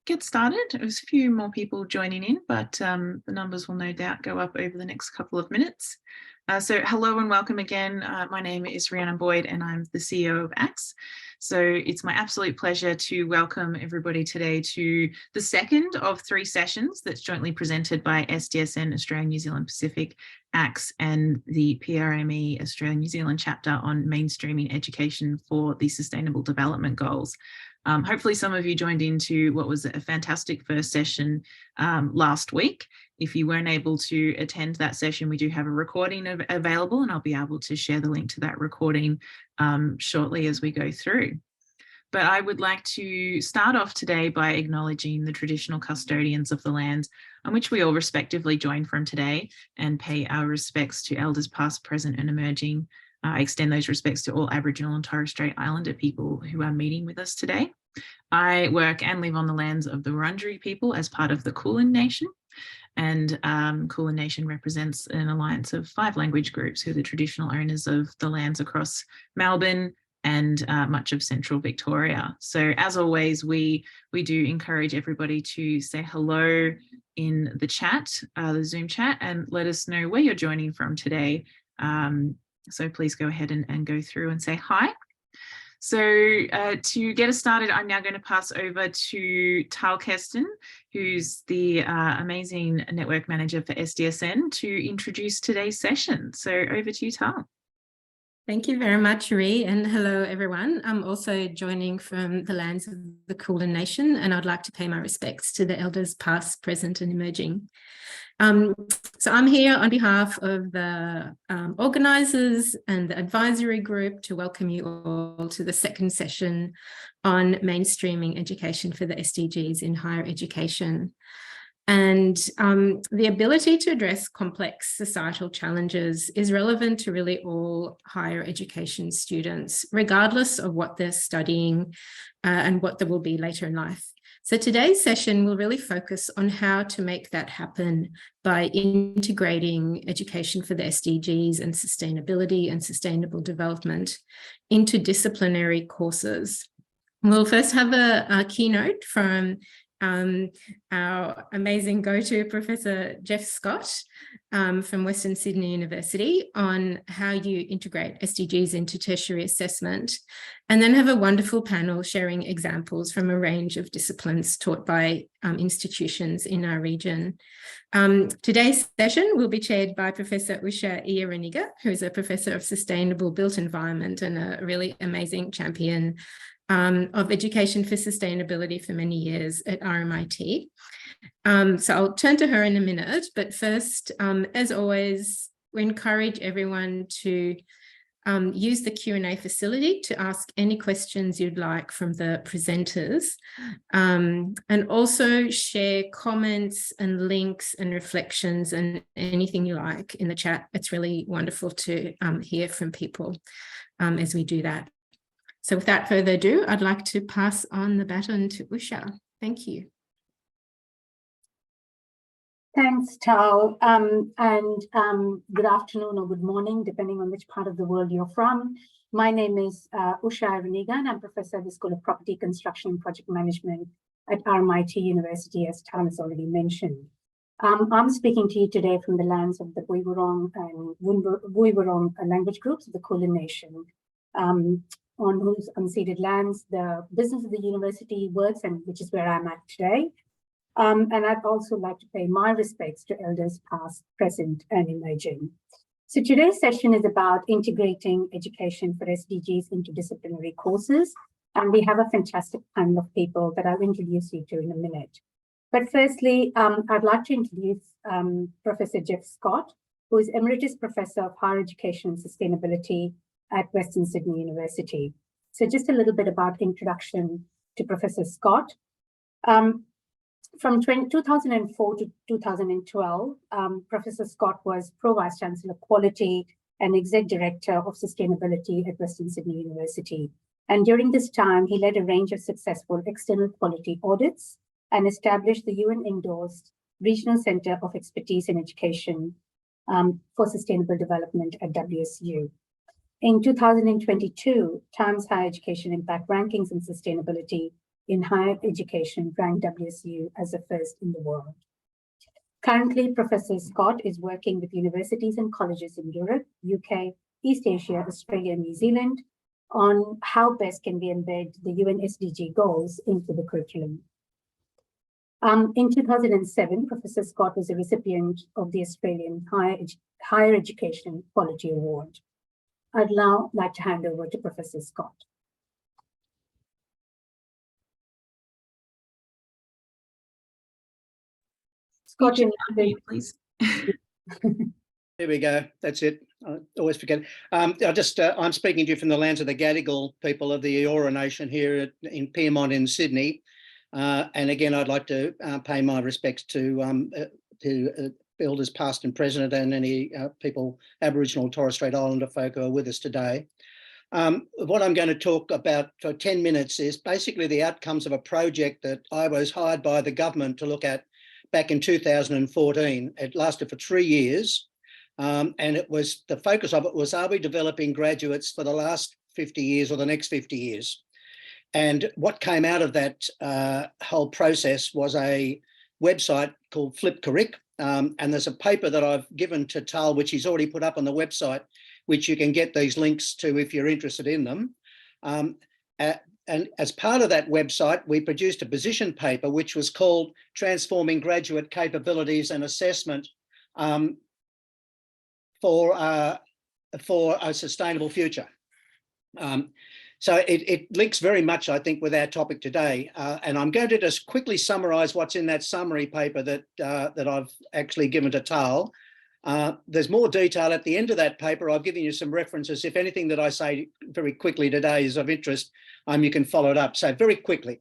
get started. There's a few more people joining in, but the numbers will no doubt go up over the next couple of minutes. So hello and welcome again. My name is Rhiannon Boyd and I'm the CEO of ACTS. So it's my absolute pleasure to welcome everybody today to the second of 3 sessions that's jointly presented by SDSN Australia, New Zealand Pacific, ACTS and the PRME Australia, New Zealand chapter on mainstreaming education for the Sustainable Development Goals. Hopefully some of you joined into what was a fantastic first session last week. If you weren't able to attend that session, we do have a recording available and I'll be able to share the link to that recording shortly as we go through. But I would like to start off today by acknowledging the traditional custodians of the lands on which we all respectively join from today and pay our respects to elders past, present and emerging. I extend those respects to all Aboriginal and Torres Strait Islander people who are meeting with us today. I work and live on the lands of the Wurundjeri people as part of the Kulin Nation. And Kulin Nation represents an alliance of 5 language groups who are the traditional owners of the lands across Melbourne and much of central Victoria. So as always, we do encourage everybody to say hello in the chat, the Zoom chat, and let us know where you're joining from today. So please go ahead and go through and say hi. So to get us started, I'm now going to pass over to Tal Keston, who's the amazing network manager for SDSN, to introduce today's session. So over to you, Tal. Thank you very much, Rhi, and hello, everyone. I'm also joining from the lands of the Kulin Nation, and I'd like to pay my respects to the elders past, present and emerging. So I'm here on behalf of the organisers and the advisory group to welcome you all to the second session on mainstreaming education for the SDGs in higher education. And the ability to address complex societal challenges is relevant to really all higher education students, regardless of what they're studying and what they will be later in life. So today's session will really focus on how to make that happen by integrating education for the SDGs and sustainability and sustainable development into disciplinary courses. We'll first have a keynote from our amazing go-to Professor Geoff Scott from Western Sydney University on how you integrate SDGs into tertiary assessment, and then have a wonderful panel sharing examples from a range of disciplines taught by institutions in our region. Today's session will be chaired by Professor Usha Iyer-Raniga, who is a Professor of Sustainable Built Environment and a really amazing champion of education for sustainability for many years at RMIT. So I'll turn to her in a minute, but first, as always, we encourage everyone to use the Q&A facility to ask any questions you'd like from the presenters, and also share comments and links and reflections and anything you like in the chat. It's really wonderful to hear from people as we do that. So without further ado, I'd like to pass on the baton to Usha. Thank you. Thanks, Tal, and good afternoon or good morning, depending on which part of the world you're from. My name is Usha Iyer-Raniga, and I'm Professor of the School of Property, Construction and Project Management at RMIT University, as Tal has already mentioned. I'm speaking to you today from the lands of the Iyer-Raniga and Iyer-Raniga language groups of the Kulin Nation. On whose unceded lands the business of the university works, and which is where I'm at today. And I'd also like to pay my respects to elders past, present, and emerging. So today's session is about integrating education for SDGs into disciplinary courses, and we have a fantastic panel of people that I'll introduce you to in a minute. But firstly, I'd like to introduce Professor Geoff Scott, who is Emeritus Professor of Higher Education and Sustainability at Western Sydney University. So just a little bit about introduction to Professor Scott. From 2004 to 2012, Professor Scott was Pro-Vice Chancellor Quality and Exec Director of Sustainability at Western Sydney University. And during this time, he led a range of successful external quality audits and established the UN-endorsed Regional Centre of Expertise in Education for Sustainable Development at WSU. In 2022, Times Higher Education Impact Rankings and Sustainability in higher education ranked WSU as the first in the world. Currently, Professor Scott is working with universities and colleges in Europe, UK, East Asia, Australia, and New Zealand on how best can we embed the UN SDG goals into the curriculum. In 2007, Professor Scott was a recipient of the Australian Higher Education Quality Award. I'd now like to hand over to Professor Scott. Scott, please. There we go. That's it. I always forget. I'm speaking to you from the lands of the Gadigal people of the Eora Nation here in Pyrmont in Sydney. And again, I'd like to pay my respects to elders past and present and any people, Aboriginal Torres Strait Islander folk who are with us today. What I'm going to talk about for 10 minutes is basically the outcomes of a project that I was hired by the government to look at back in 2014. It lasted for 3 years. And it was, the focus of it was, are we developing graduates for the last 50 years or the next 50 years? And what came out of that whole process was a website called Flip Curric. And there's a paper that I've given to Tal, which he's already put up on the website, which you can get these links to if you're interested in them. And as part of that website, we produced a position paper, which was called Transforming Graduate Capabilities and Assessment for a Sustainable Future. So it links very much, I think, with our topic today. And I'm going to just quickly summarise what's in that summary paper that I've actually given to Tal. There's more detail at the end of that paper. I've given you some references. If anything that I say very quickly today is of interest, you can follow it up. So very quickly,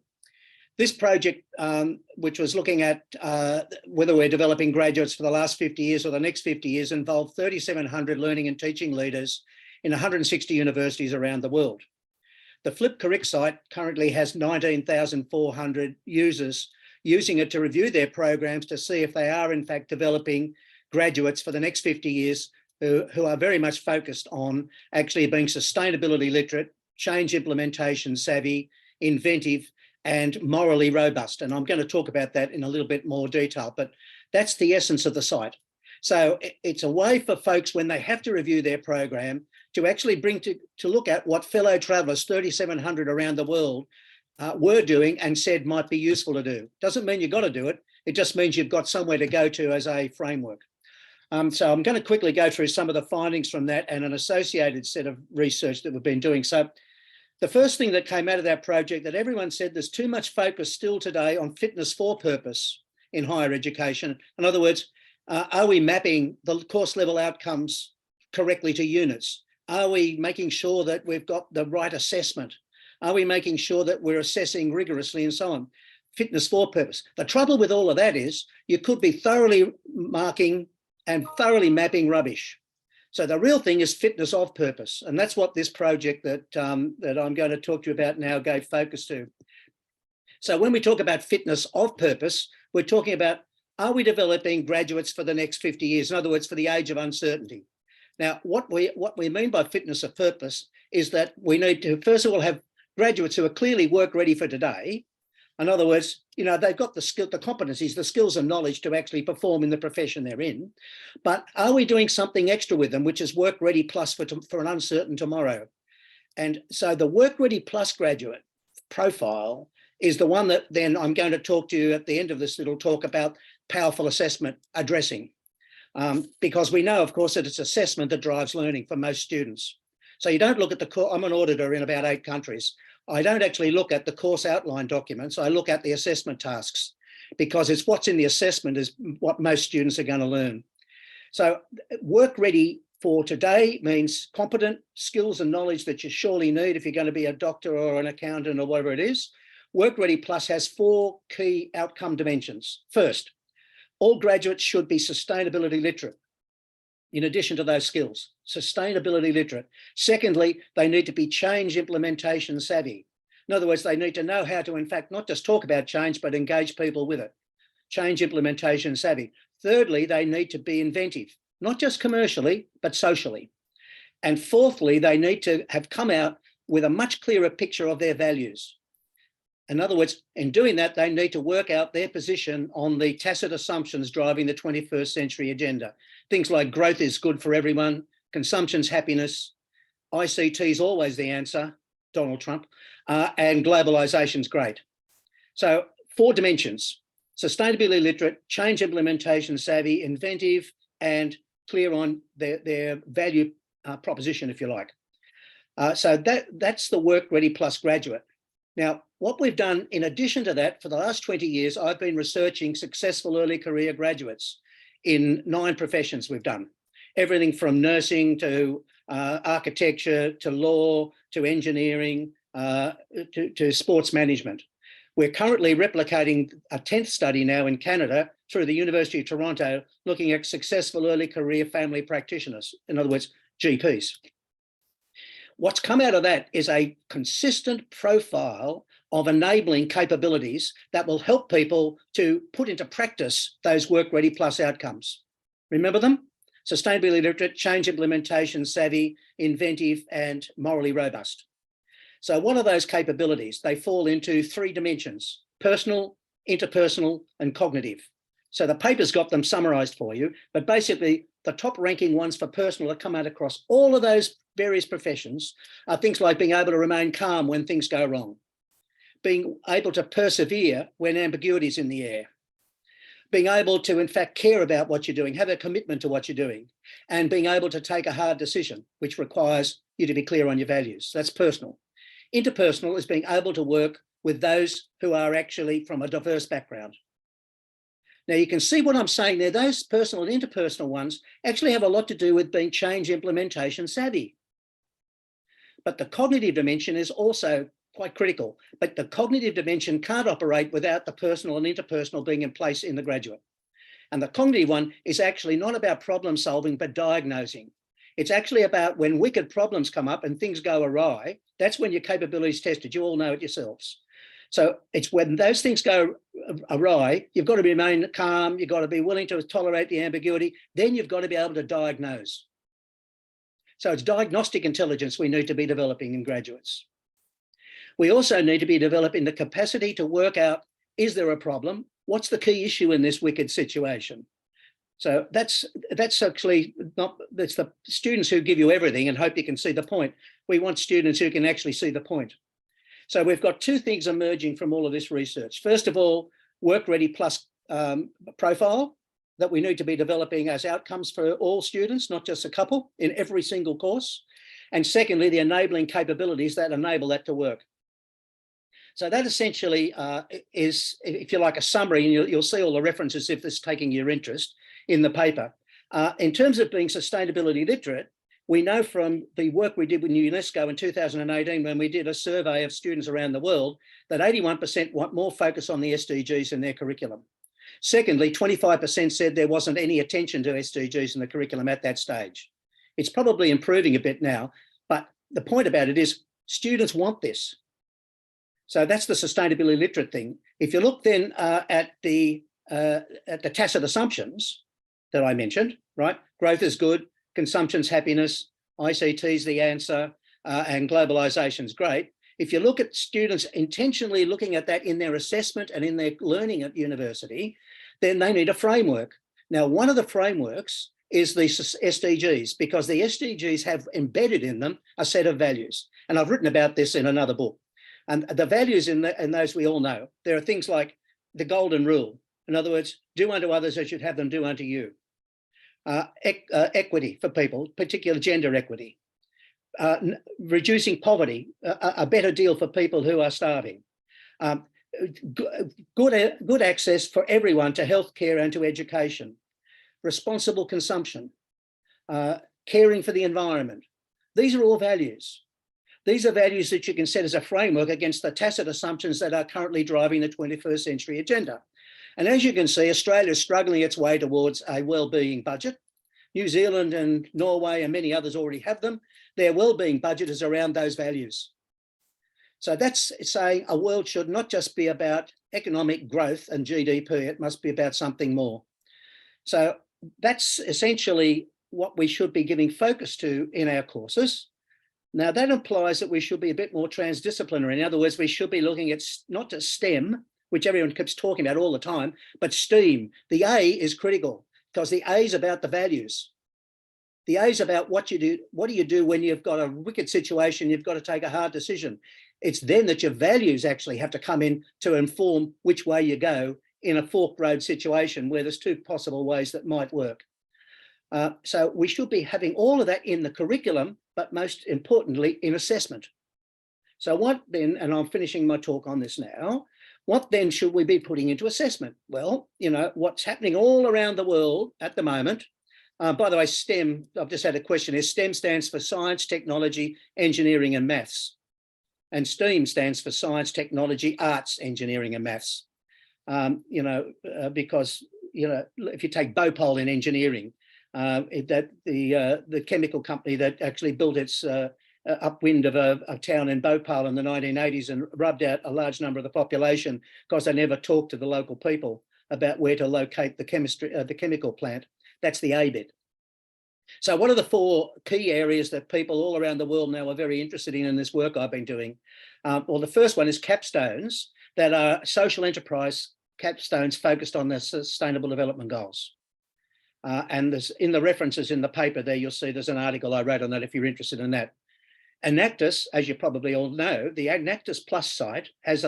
this project, which was looking at whether we're developing graduates for the last 50 years or the next 50 years, involved 3,700 learning and teaching leaders in 160 universities around the world. The Flip Curric site currently has 19,400 users using it to review their programs to see if they are in fact developing graduates for the next 50 years who are very much focused on actually being sustainability literate, change implementation savvy, inventive, and morally robust. And I'm going to talk about that in a little bit more detail, but that's the essence of the site. So it's a way for folks when they have to review their program to actually bring to look at what fellow travellers, 3,700 around the world, were doing and said might be useful to do. Doesn't mean you've got to do it. It just means you've got somewhere to go to as a framework. So I'm going to quickly go through some of the findings from that and an associated set of research that we've been doing. So the first thing that came out of that project that everyone said there's too much focus still today on fitness for purpose in higher education. In other words, are we mapping the course level outcomes correctly to units? Are we making sure that we've got the right assessment? Are we making sure that we're assessing rigorously and so on? Fitness for purpose. The trouble with all of that is you could be thoroughly marking and thoroughly mapping rubbish. So the real thing is fitness of purpose. And that's what this project that I'm going to talk to you about now gave focus to. So when we talk about fitness of purpose, we're talking about, are we developing graduates for the next 50 years? In other words, for the age of uncertainty. Now, what we mean by fitness of purpose is that we need to, first of all, have graduates who are clearly work ready for today. In other words, you know, they've got the skill, the competencies, the skills and knowledge to actually perform in the profession they're in. But are we doing something extra with them, which is work ready plus for an uncertain tomorrow? And so the work ready plus graduate profile is the one that then I'm going to talk to you at the end of this little talk about powerful assessment addressing. Because we know, of course, that it's assessment that drives learning for most students. So you don't look at the course. I'm an auditor in about 8 countries. I don't actually look at the course outline documents. I look at the assessment tasks because it's what's in the assessment is what most students are going to learn. So work ready for today means competent skills and knowledge that you surely need if you're going to be a doctor or an accountant or whatever it is. Work Ready Plus has 4 key outcome dimensions. First, all graduates should be sustainability literate. In addition to those skills, sustainability literate. Secondly, they need to be change implementation savvy. In other words, they need to know how to, in fact, not just talk about change, but engage people with it. Change implementation savvy. Thirdly, they need to be inventive, not just commercially, but socially. And fourthly, they need to have come out with a much clearer picture of their values. In other words, in doing that, they need to work out their position on the tacit assumptions driving the 21st century agenda. Things like growth is good for everyone, consumption's happiness, ICT's always the answer, Donald Trump, and globalization's great. So 4 dimensions: sustainability literate, change implementation savvy, inventive, and clear on their value proposition, if you like. So that's the Work Ready Plus graduate. Now, what we've done in addition to that, for the last 20 years, I've been researching successful early career graduates in 9 professions we've done. Everything from nursing to architecture, to law, to engineering, to sports management. We're currently replicating a 10th study now in Canada through the University of Toronto, looking at successful early career family practitioners, in other words, GPs. What's come out of that is a consistent profile of enabling capabilities that will help people to put into practice those Work Ready Plus outcomes. Remember them? Sustainability literate, change implementation savvy, inventive, and morally robust. So what are those capabilities? They fall into 3 dimensions: personal, interpersonal, and cognitive. So the paper's got them summarized for you, but basically the top ranking ones for personal that come out across all of those various professions are things like being able to remain calm when things go wrong, being able to persevere when ambiguity is in the air, being able to, in fact, care about what you're doing, have a commitment to what you're doing, and being able to take a hard decision, which requires you to be clear on your values. That's personal. Interpersonal is being able to work with those who are actually from a diverse background. Now, you can see what I'm saying there. Those personal and interpersonal ones actually have a lot to do with being change implementation savvy. But the cognitive dimension is also quite critical. But the cognitive dimension can't operate without the personal and interpersonal being in place in the graduate. And the cognitive one is actually not about problem solving, but diagnosing. It's actually about when wicked problems come up and things go awry, that's when your capability is tested. You all know it yourselves. So it's when those things go awry, you've got to remain calm, you've got to be willing to tolerate the ambiguity, then you've got to be able to diagnose. So it's diagnostic intelligence we need to be developing in graduates. We also need to be developing the capacity to work out, is there a problem? What's the key issue in this wicked situation? So that's actually not, that's the students who give you everything and hope you can see the point. We want students who can actually see the point. So we've got 2 things emerging from all of this research. First of all, Work Ready Plus profile that we need to be developing as outcomes for all students, not just a couple in every single course. And secondly, the enabling capabilities that enable that to work. So that essentially is, if you like, a summary, and you'll see all the references if this is taking your interest in the paper. In terms of being sustainability literate, we know from the work we did with UNESCO in 2018, when we did a survey of students around the world, that 81% want more focus on the SDGs in their curriculum. Secondly, 25% said there wasn't any attention to SDGs in the curriculum at that stage. It's probably improving a bit now, but the point about it is students want this. So that's the sustainability literate thing. If you look then at the tacit assumptions that I mentioned, right? Growth is good, consumption's happiness, ICT's the answer, and globalization's great. If you look at students intentionally looking at that in their assessment and in their learning at university, then they need a framework. Now, one of the frameworks is the SDGs, because the SDGs have embedded in them a set of values. And I've written about this in another book. And the values in those we all know. There are things like the golden rule. In other words, do unto others as you'd have them do unto you. Equity for people, particularly gender equity. Reducing poverty, a better deal for people who are starving. Good access for everyone to healthcare and to education. Responsible consumption. Caring for the environment. These are all values. These are values that you can set as a framework against the tacit assumptions that are currently driving the 21st century agenda. And as you can see, Australia is struggling its way towards a wellbeing budget. New Zealand and Norway and many others already have them. Their wellbeing budget is around those values. So that's saying a world should not just be about economic growth and GDP, it must be about something more. So that's essentially what we should be giving focus to in our courses. Now, that implies that we should be a bit more transdisciplinary. In other words, we should be looking at not just STEM, which everyone keeps talking about all the time, but STEAM. The A is critical because the A is about the values. The A is about what you do. What do you do when you've got a wicked situation, you've got to take a hard decision? It's then that your values actually have to come in to inform which way you go in a fork road situation where there's two possible ways that might work. So we should be having all of that in the curriculum, but most importantly in assessment. So what then, and I'm finishing my talk on this now, what then should we be putting into assessment? Well, you know, what's happening all around the world at the moment. By the way, STEM, I've just had a question here. STEM stands for science, technology, engineering and maths. And STEAM stands for science, technology, arts, engineering and maths. Because, you know, if you take Bhopal in engineering, the chemical company that actually built its upwind of a town in Bhopal in the 1980s and rubbed out a large number of the population because they never talked to the local people about where to locate the chemical plant. That's the A bit. So what are the four key areas that people all around the world now are very interested in this work I've been doing? Well, the first one is capstones that are social enterprise capstones focused on the Sustainable Development Goals. And there's in the references in the paper there, you'll see there's an article I wrote on that if you're interested in that. Enactus, as you probably all know, the Enactus Plus site has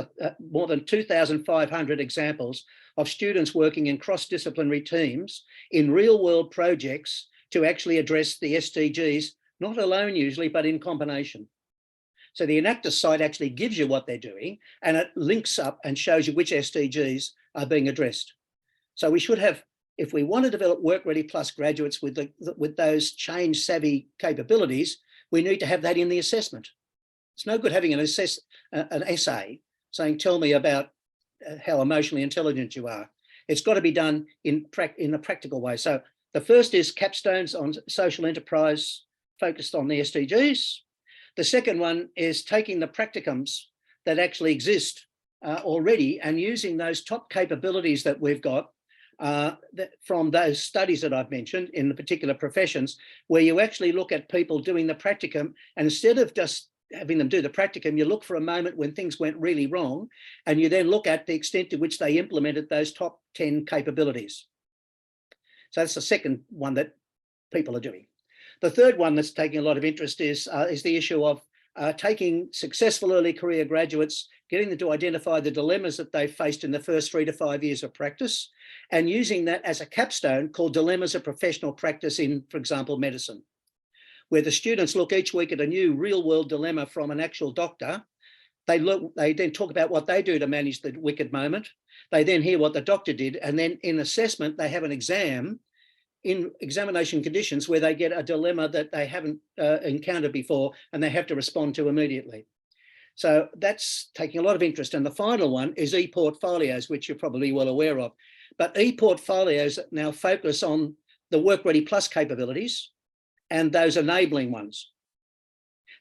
more than 2,500 examples of students working in cross-disciplinary teams in real-world projects to actually address the SDGs, not alone usually, but in combination. So the Enactus site actually gives you what they're doing and it links up and shows you which SDGs are being addressed. So we should have, if we want to develop Work Ready Plus graduates with those change savvy capabilities, we need to have that in the assessment. It's no good having an essay saying, tell me about how emotionally intelligent you are. It's got to be done in a practical way. So the first is capstones on social enterprise focused on the SDGs. The second one is taking the practicums that actually exist already and using those top capabilities that we've got from those studies that I've mentioned in the particular professions, where you actually look at people doing the practicum, and instead of just having them do the practicum, you look for a moment when things went really wrong, and you then look at the extent to which they implemented those top 10 capabilities. So that's the second one that people are doing. The third one that's taking a lot of interest is the issue of taking successful early career graduates, getting them to identify the dilemmas that they've faced in the first 3 to 5 years of practice, and using that as a capstone called Dilemmas of Professional Practice in, for example, medicine, where the students look each week at a new real-world dilemma from an actual doctor. They then talk about what they do to manage the wicked moment. They then hear what the doctor did, and then in assessment, they have an exam in examination conditions where they get a dilemma that they haven't encountered before and they have to respond to immediately. So that's taking a lot of interest. And the final one is e-portfolios, which you're probably well aware of. But e-portfolios now focus on the Work Ready Plus capabilities and those enabling ones.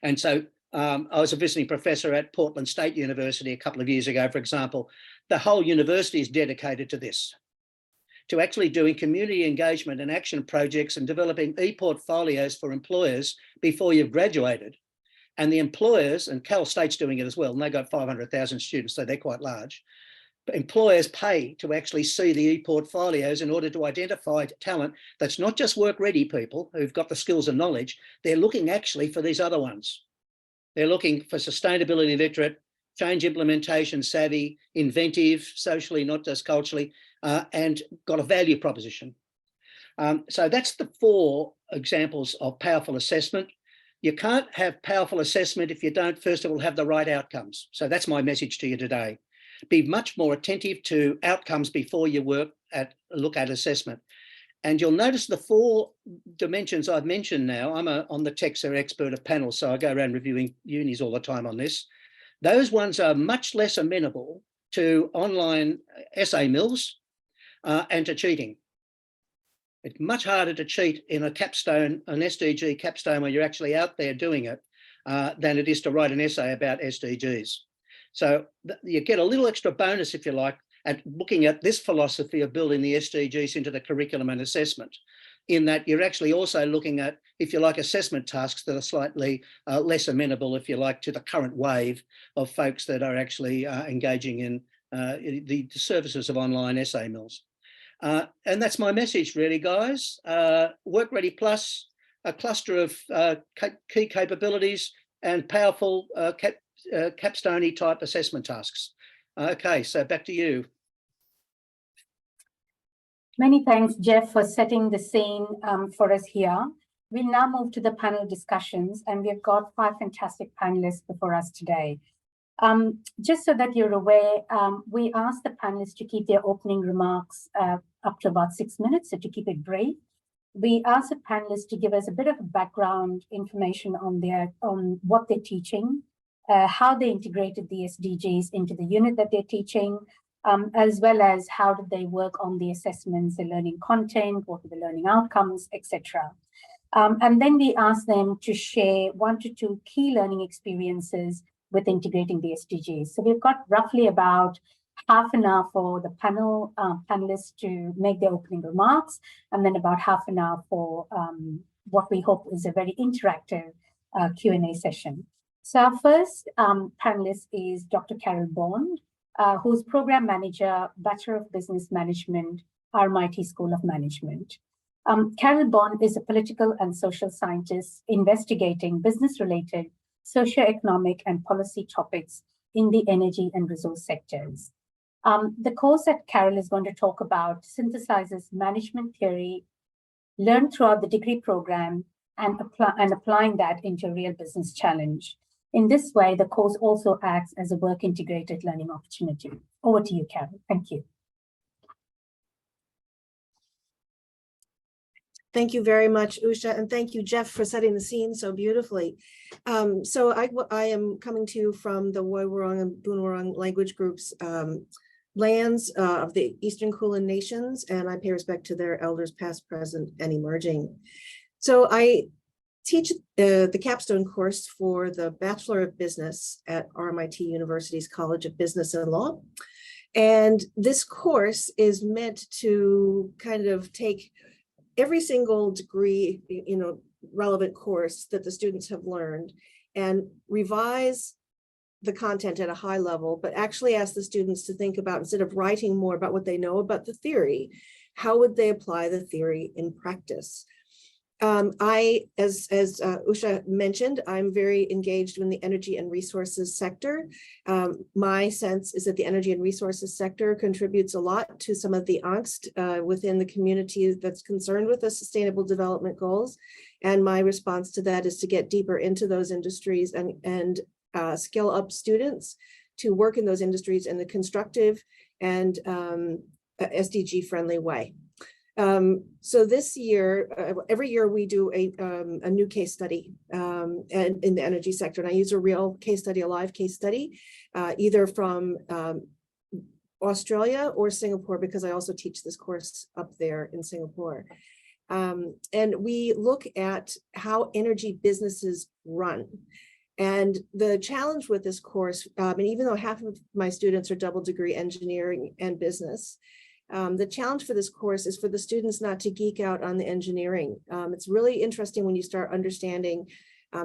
And so I was a visiting professor at Portland State University a couple of years ago, for example. The whole university is dedicated to this, to actually doing community engagement and action projects and developing e-portfolios for employers before you've graduated. And the employers, and Cal State's doing it as well, and they've got 500,000 students, so they're quite large. But employers pay to actually see the e-portfolios in order to identify talent that's not just work-ready people who've got the skills and knowledge, they're looking actually for these other ones. They're looking for sustainability literate, change implementation savvy, inventive, socially, not just culturally, and got a value proposition. So that's the 4 examples of powerful assessment. You can't have powerful assessment if you don't, first of all, have the right outcomes. So that's my message to you today. Be much more attentive to outcomes before you look at assessment. And you'll notice the 4 dimensions I've mentioned now. I'm on the TechSer expert of panels, so I go around reviewing unis all the time on this. Those ones are much less amenable to online essay mills and to cheating. It's much harder to cheat in a capstone, an SDG capstone where you're actually out there doing it than it is to write an essay about SDGs. So you get a little extra bonus, if you like, at looking at this philosophy of building the SDGs into the curriculum and assessment. in that you're actually also looking at, if you like, assessment tasks that are slightly less amenable, if you like, to the current wave of folks that are actually engaging in the services of online essay mills. And that's my message, really, guys. Work Ready Plus, a cluster of key capabilities and powerful capstone-y type assessment tasks. Okay, so back to you. Many thanks, Geoff, for setting the scene for us here. We'll now move to the panel discussions, and we've got 5 fantastic panelists before us today. Just so that you're aware, we asked the panelists to keep their opening remarks up to about 6 minutes, so to keep it brief. We asked the panelists to give us a bit of background information on what they're teaching, how they integrated the SDGs into the unit that they're teaching, as well as how did they work on the assessments, the learning content, what are the learning outcomes, etc. And then we asked them to share 1 to 2 key learning experiences with integrating the SDGs. So we've got roughly about half an hour for the panelists to make their opening remarks, and then about half an hour for what we hope is a very interactive Q&A session. So our first panelist is Dr. Carol Bond, who's Program Manager, Bachelor of Business Management, RMIT School of Management. Carol Bond is a political and social scientist investigating business-related socioeconomic and policy topics in the energy and resource sectors. The course that Carol is going to talk about synthesizes management theory learned throughout the degree program and applying that into a real business challenge. In this way, the course also acts as a work-integrated learning opportunity. Over to you, Carol. Thank you. Thank you very much, Usha, and thank you, Geoff, for setting the scene so beautifully. So I am coming to you from the Woiwurrung and Boonwurrung language groups lands of the Eastern Kulin Nations, and I pay respect to their elders past, present, and emerging. So I teach the capstone course for the Bachelor of Business at RMIT University's College of Business and Law. And this course is meant to kind of take every single degree, relevant course that the students have learned and revise the content at a high level, but actually ask the students to think about, instead of writing more about what they know about the theory, how would they apply the theory in practice? As Usha mentioned, I'm very engaged in the energy and resources sector. My sense is that the energy and resources sector contributes a lot to some of the angst within the community that's concerned with the sustainable development goals. And my response to that is to get deeper into those industries and skill up students to work in those industries in the constructive and SDG friendly way. So this year, every year we do a new case study and in the energy sector. And I use a real case study, a live case study, either from Australia or Singapore, because I also teach this course up there in Singapore. And we look at how energy businesses run. And the challenge with this course, and even though half of my students are double degree engineering and business, the challenge for this course is for the students not to geek out on the engineering. It's really interesting when you start understanding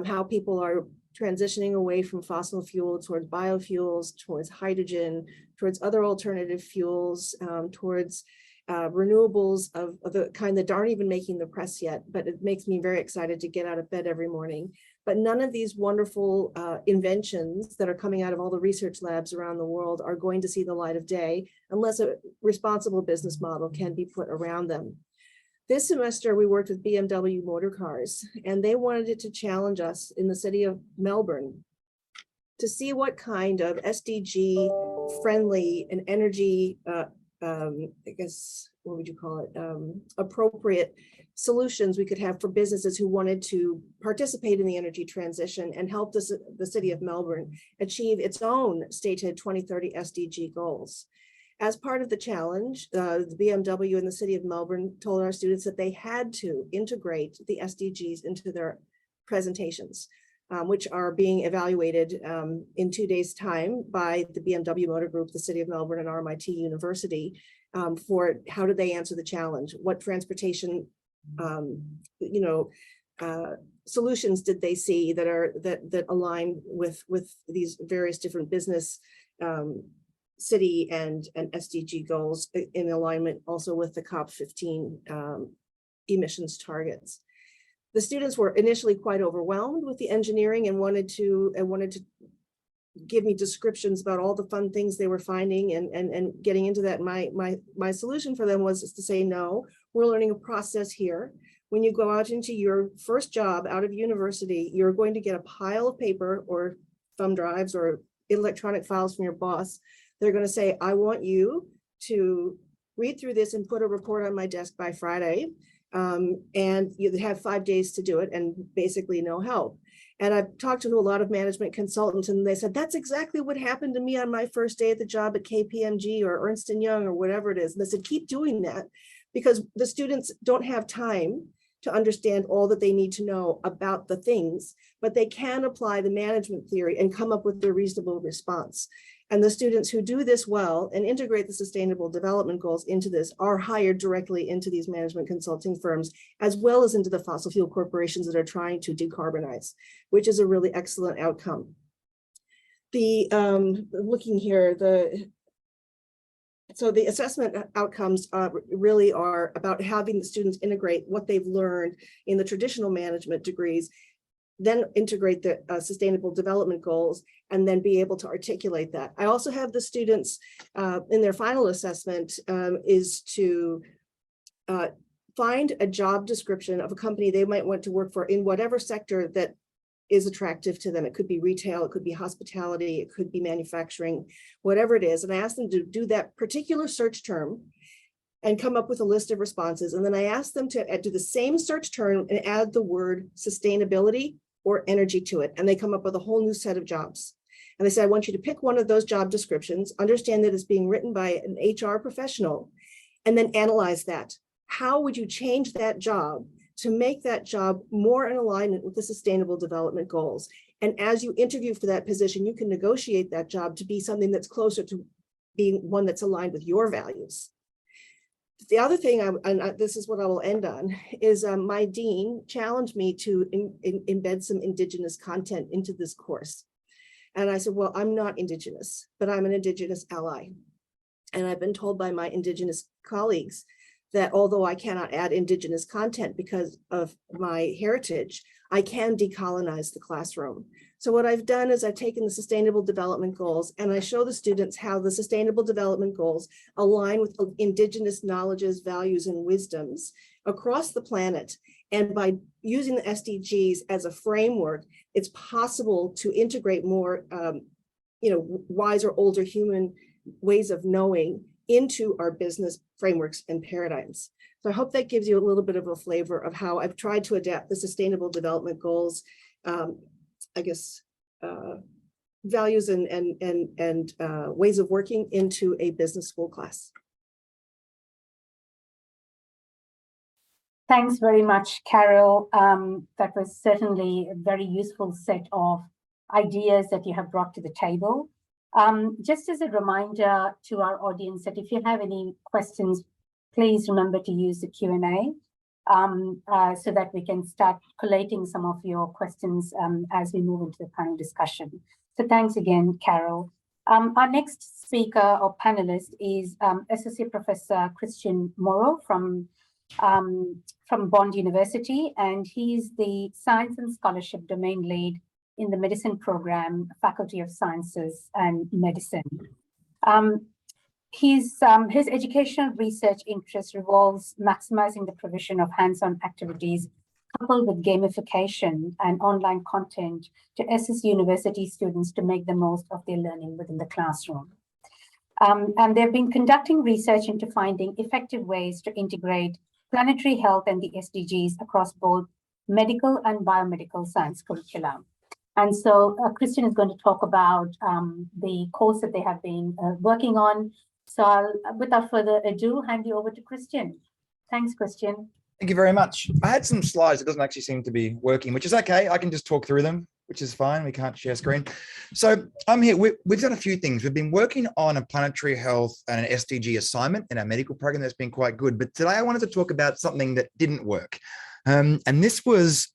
how people are transitioning away from fossil fuel towards biofuels, towards hydrogen, towards other alternative fuels, towards renewables of the kind that aren't even making the press yet, but it makes me very excited to get out of bed every morning. But none of these wonderful inventions that are coming out of all the research labs around the world are going to see the light of day unless a responsible business model can be put around them. This semester, we worked with BMW motor cars, and they wanted it to challenge us in the city of Melbourne to see what kind of SDG friendly and energy, I guess, what would you call it, appropriate solutions we could have for businesses who wanted to participate in the energy transition and help the city of Melbourne achieve its own stated 2030 SDG goals. As part of the challenge, the BMW and the city of Melbourne told our students that they had to integrate the SDGs into their presentations, which are being evaluated in 2 days' time by the BMW Motor Group, the city of Melbourne, and RMIT University for how do they answer the challenge? What transportation solutions did they see that align with these various different business, city and SDG goals in alignment also with the COP15 emissions targets. The students were initially quite overwhelmed with the engineering and wanted to give me descriptions about all the fun things they were finding and getting into that. My solution for them was to say, no, we're learning a process here. When you go out into your first job out of university, you're going to get a pile of paper or thumb drives or electronic files from your boss. They're going to say, I want you to read through this and put a report on my desk by Friday. And you have 5 days to do it and basically no help. And I've talked to a lot of management consultants and they said, that's exactly what happened to me on my first day at the job at KPMG or Ernst & Young or whatever it is. And they said, keep doing that because the students don't have time to understand all that they need to know about the things, but they can apply the management theory and come up with a reasonable response. And the students who do this well and integrate the sustainable development goals into this are hired directly into these management consulting firms, as well as into the fossil fuel corporations that are trying to decarbonize, which is a really excellent outcome. Looking here, so the assessment outcomes really are about having the students integrate what they've learned in the traditional management degrees, then integrate the sustainable development goals, and then be able to articulate that. I also have the students in their final assessment is to find a job description of a company they might want to work for in whatever sector that is attractive to them. It could be retail, it could be hospitality, it could be manufacturing, whatever it is. And I asked them to do that particular search term and come up with a list of responses. And then I asked them to do the same search term and add the word sustainability or energy to it. And they come up with a whole new set of jobs. And they said, I want you to pick one of those job descriptions, understand that it's being written by an HR professional, and then analyze that. How would you change that job to make that job more in alignment with the sustainable development goals? And as you interview for that position, you can negotiate that job to be something that's closer to being one that's aligned with your values. The other thing, this is what I will end on, is my dean challenged me to embed some Indigenous content into this course. And I said, well, I'm not Indigenous, but I'm an Indigenous ally. And I've been told by my Indigenous colleagues that although I cannot add Indigenous content because of my heritage, I can decolonize the classroom. So what I've done is I've taken the sustainable development goals and I show the students how the sustainable development goals align with Indigenous knowledges, values, and wisdoms across the planet. And by using the SDGs as a framework, it's possible to integrate more, wiser, older human ways of knowing into our business frameworks and paradigms. So I hope that gives you a little bit of a flavor of how I've tried to adapt the sustainable development goals, values and ways of working into a business school class. Thanks very much, Carol. That was certainly a very useful set of ideas that you have brought to the table. Just as a reminder to our audience that if you have any questions, please remember to use the Q&A so that we can start collating some of your questions as we move into the panel discussion. So thanks again, Carol. Our next speaker or panelist is Associate Professor Curtin Moro from Bond University, and he's the Science and Scholarship Domain Lead in the Medicine Program, Faculty of Sciences and Medicine. His educational research interest revolves maximizing the provision of hands-on activities coupled with gamification and online content to assist university students to make the most of their learning within the classroom. And they've been conducting research into finding effective ways to integrate planetary health and the SDGs across both medical and biomedical science curricula. And so Curtin is going to talk about the course that they have been working on. So I'll, without further ado, hand you over to Curtin. Thanks, Curtin. Thank you very much. I had some slides. It doesn't actually seem to be working, which is okay. I can just talk through them. which is fine. We can't share screen. So I'm here. We've done a few things. We've been working on a planetary health and an SDG assignment in our medical program that's been quite good. But today I wanted to talk about something that didn't work. And this was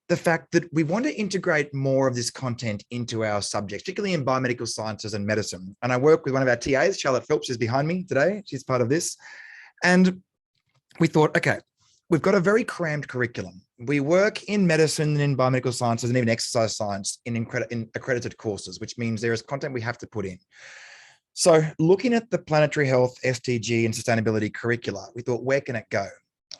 the fact that we want to integrate more of this content into our subjects, particularly in biomedical sciences and medicine. And I work with one of our TAs, Charlotte Phelps, is behind me today. She's part of this. And we thought, okay, we've got a very crammed curriculum. We work in medicine and in biomedical sciences and even exercise science in accredited courses, which means there is content we have to put in. So looking at the planetary health, SDG and sustainability curricula, we thought, where can it go?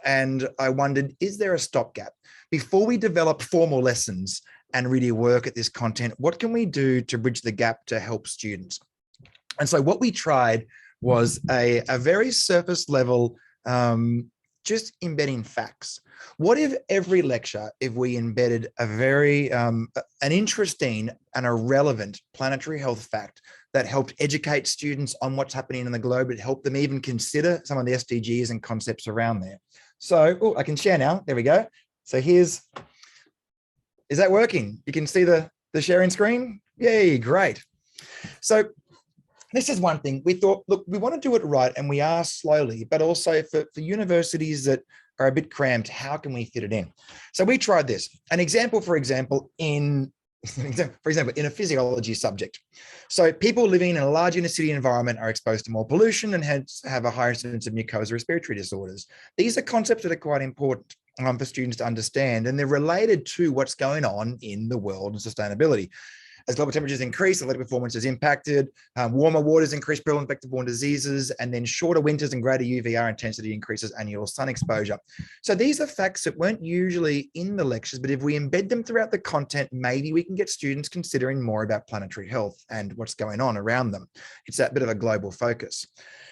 And I wondered, is there a stopgap? Before we develop formal lessons and really work at this content, what can we do to bridge the gap to help students? And so what we tried was a very surface level, just embedding facts. What if every lecture, if we embedded a very, an interesting and a relevant planetary health fact that helped educate students on what's happening in the globe, it helped them even consider some of the SDGs and concepts around there. So, I can share now, there we go. So is that working? You can see the sharing screen? Yay, great. So this is one thing we thought, look, we want to do it right and we are slowly, but also for universities that are a bit cramped, how can we fit it in? So we tried this. An example, for example, in a physiology subject. So people living in a large inner city environment are exposed to more pollution and hence have a higher incidence of mucosal respiratory disorders. These are concepts that are quite important for students to understand, and they're related to what's going on in the world and sustainability. As global temperatures increase, athletic performance is impacted, warmer waters increase prevalent vector-borne diseases, and then shorter winters and greater UVR intensity increases annual sun exposure. So these are facts that weren't usually in the lectures, but if we embed them throughout the content, maybe we can get students considering more about planetary health and what's going on around them. It's that bit of a global focus.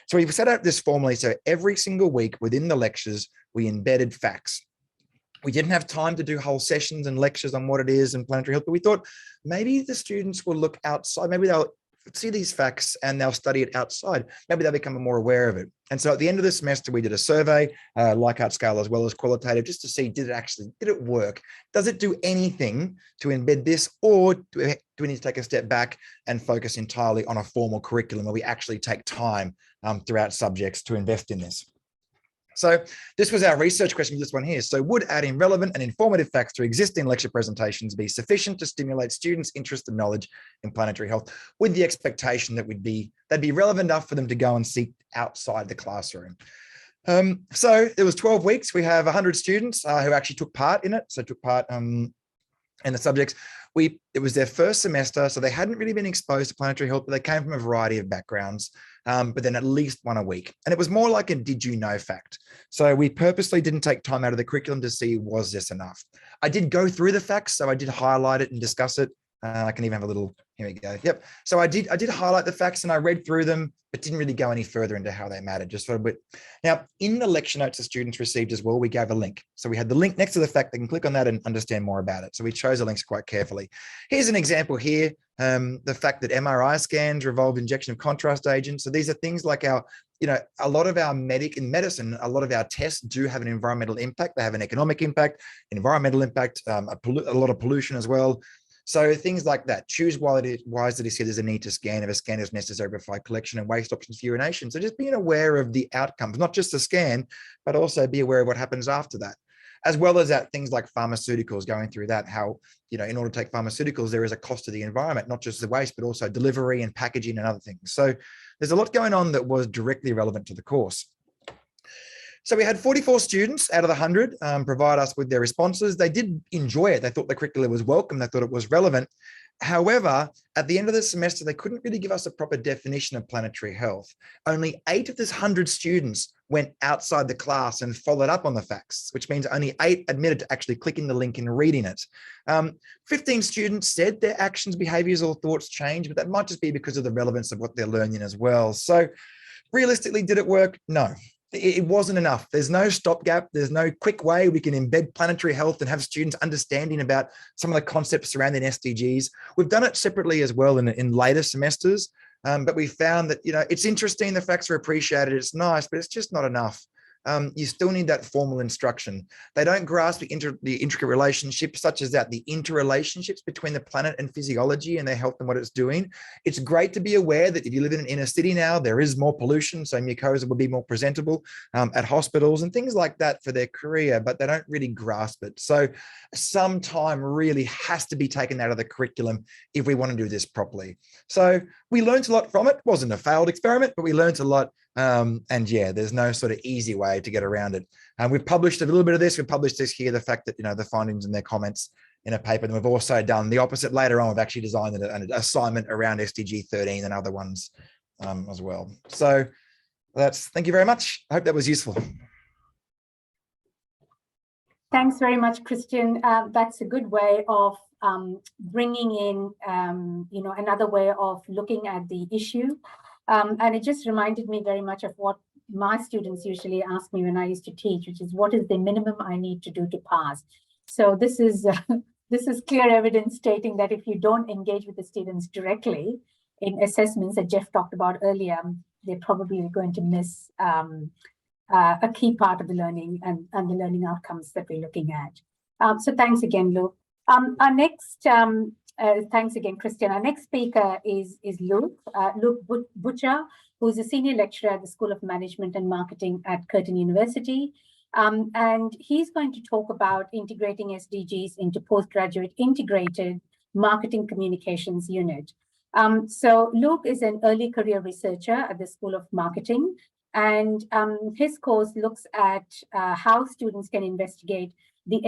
So we've set out this formally, so every single week within the lectures, we embedded facts. We didn't have time to do whole sessions and lectures on what it is and planetary health, but we thought maybe the students will look outside. Maybe they'll see these facts and they'll study it outside. Maybe they'll become more aware of it. And so at the end of the semester, we did a survey, Likert scale as well as qualitative, just to see, did it work? Does it do anything to embed this, or do we need to take a step back and focus entirely on a formal curriculum where we actually take time throughout subjects to invest in this? So this was our research question for this one here. So would adding relevant and informative facts to existing lecture presentations be sufficient to stimulate students' interest and knowledge in planetary health, with the expectation that they'd be relevant enough for them to go and seek outside the classroom? So it was 12 weeks. We have 100 students who actually took part in it. So took part in the subjects. It was their first semester, so they hadn't really been exposed to planetary health, but they came from a variety of backgrounds, but then at least one a week. And it was more like a did you know fact. So we purposely didn't take time out of the curriculum to see, was this enough? I did go through the facts, so I did highlight it and discuss it. I can even have a little, here we go. Yep. So I did highlight the facts and I read through them, but didn't really go any further into how they mattered, just for a bit. Now, in the lecture notes the students received as well, we gave a link. So we had the link next to the fact, they can click on that and understand more about it. So we chose the links quite carefully. Here's an example here. The fact that MRI scans revolve injection of contrast agents. So these are things like a lot of our in medicine, a lot of our tests do have an environmental impact. They have an economic impact, environmental impact, a lot of pollution as well. So things like that. Choose wisely see there's a need to scan if a scan is necessary to provide collection and waste options for urination. So just being aware of the outcomes, not just the scan, but also be aware of what happens after that. As well as that, things like pharmaceuticals, going through that, how, in order to take pharmaceuticals, there is a cost to the environment, not just the waste, but also delivery and packaging and other things. So there's a lot going on that was directly relevant to the course. So we had 44 students out of the 100 provide us with their responses. They did enjoy it. They thought the curriculum was welcome. They thought it was relevant. However, at the end of the semester, they couldn't really give us a proper definition of planetary health. Only 8 of this 100 students went outside the class and followed up on the facts, which means only 8 admitted to actually clicking the link and reading it. 15 students said their actions, behaviors, or thoughts changed, but that might just be because of the relevance of what they're learning as well. So realistically, did it work? No. It wasn't enough. There's no stopgap. There's no quick way we can embed planetary health and have students understanding about some of the concepts surrounding SDGs. We've done it separately as well in later semesters, but we found that, it's interesting. The facts are appreciated. It's nice, but it's just not enough. you still need that formal instruction. They don't grasp the intricate relationships such as that, the interrelationships between the planet and physiology and their health and what it's doing. It's great to be aware that if you live in an inner city now, there is more pollution, so mucosa will be more presentable at hospitals and things like that for their career, but they don't really grasp it. So some time really has to be taken out of the curriculum if we want to do this properly. So we learned a lot from it. It wasn't a failed experiment, but we learned a lot. And yeah, there's no sort of easy way to get around it. We've published a little bit of this. We've published this here, the fact that, the findings and their comments in a paper. And we've also done the opposite later on. We've actually designed an assignment around SDG 13 and other ones as well. So thank you very much. I hope that was useful. Thanks very much, Christian. That's a good way of bringing in, another way of looking at the issue. And it just reminded me very much of what my students usually ask me when I used to teach, which is what is the minimum I need to do to pass? So this is clear evidence stating that if you don't engage with the students directly in assessments that Geoff talked about earlier, they're probably going to miss a key part of the learning and the learning outcomes that we're looking at. So thanks again, Luke. Our next, thanks again, Christian. Our next speaker is Luke Butcher, who is a senior lecturer at the School of Management and Marketing at Curtin University. And he's going to talk about integrating SDGs into postgraduate integrated marketing communications unit. So Luke is an early career researcher at the School of Marketing, and his course looks at how students can investigate the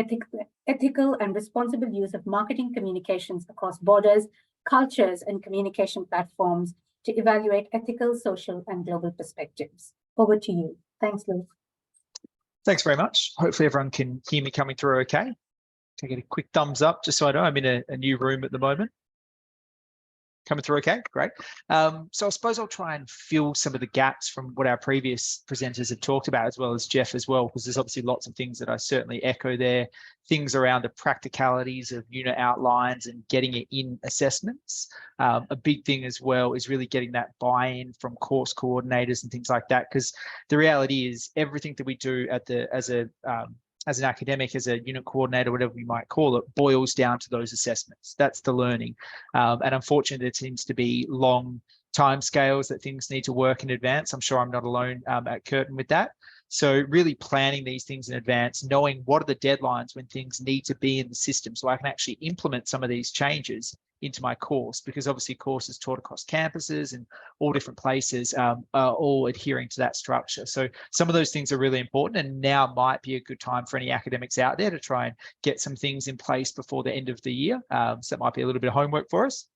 ethical and responsible use of marketing communications across borders, cultures, and communication platforms to evaluate ethical, social, and global perspectives. Over to you. Thanks, Luke. Thanks very much. Hopefully everyone can hear me coming through okay. Can I get a quick thumbs up just so I know? I'm in a new room at the moment. Coming through okay, great. So I suppose I'll try and fill some of the gaps from what our previous presenters have talked about, as well as Geoff as well, because there's obviously lots of things that I certainly echo there. Things around the practicalities of unit outlines and getting it in assessments. A big thing as well is really getting that buy-in from course coordinators and things like that, because the reality is everything that we do as an academic, as a unit coordinator, whatever we might call it, boils down to those assessments. That's the learning. And unfortunately, there seems to be long timescales that things need to work in advance. I'm sure I'm not alone at Curtin with that. So really planning these things in advance, knowing what are the deadlines when things need to be in the system so I can actually implement some of these changes into my course, because obviously courses taught across campuses and all different places are all adhering to that structure. So some of those things are really important, and now might be a good time for any academics out there to try and get some things in place before the end of the year. So that might be a little bit of homework for us.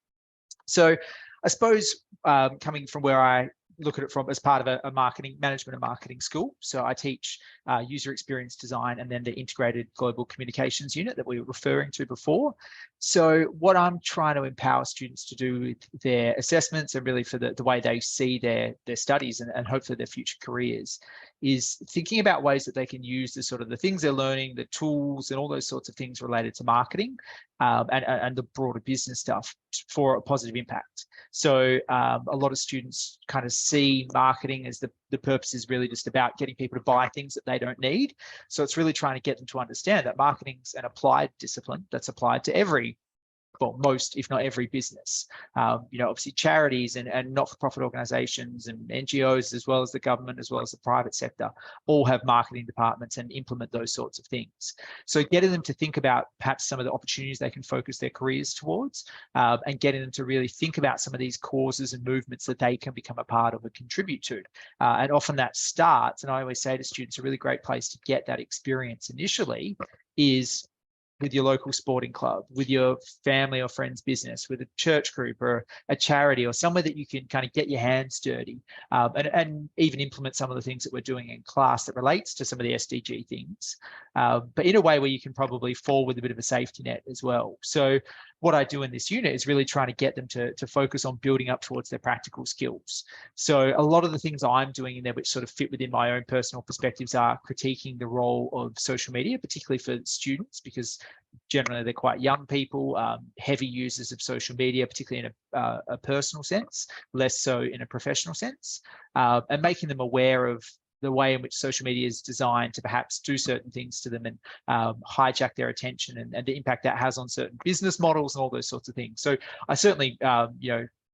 So I suppose coming from where I look at it from as part of a marketing management and marketing school. So I teach user experience design and then the integrated global communications unit that we were referring to before. So what I'm trying to empower students to do with their assessments and really for the way they see their studies and hopefully their future careers is thinking about ways that they can use the things they're learning, the tools and all those sorts of things related to marketing and the broader business stuff for a positive impact. So a lot of students kind of see marketing as the purpose is really just about getting people to buy things that they don't need. So it's really trying to get them to understand that marketing's an applied discipline that's applied to every, well, most, if not every business. Obviously charities and not-for-profit organizations and NGOs, as well as the government, as well as the private sector, all have marketing departments and implement those sorts of things. So getting them to think about perhaps some of the opportunities they can focus their careers towards and getting them to really think about some of these causes and movements that they can become a part of and contribute to. And often that starts, and I always say to students, a really great place to get that experience initially is with your local sporting club, with your family or friends business, with a church group or a charity or somewhere that you can kind of get your hands dirty and even implement some of the things that we're doing in class that relates to some of the SDG things, but in a way where you can probably fall with a bit of a safety net as well. So what I do in this unit is really trying to get them to focus on building up towards their practical skills. So a lot of the things I'm doing in there, which sort of fit within my own personal perspectives, are critiquing the role of social media, particularly for students, because generally they're quite young people, heavy users of social media, particularly in a personal sense, less so in a professional sense, and making them aware of the way in which social media is designed to perhaps do certain things to them and hijack their attention, and the impact that has on certain business models and all those sorts of things. So I certainly,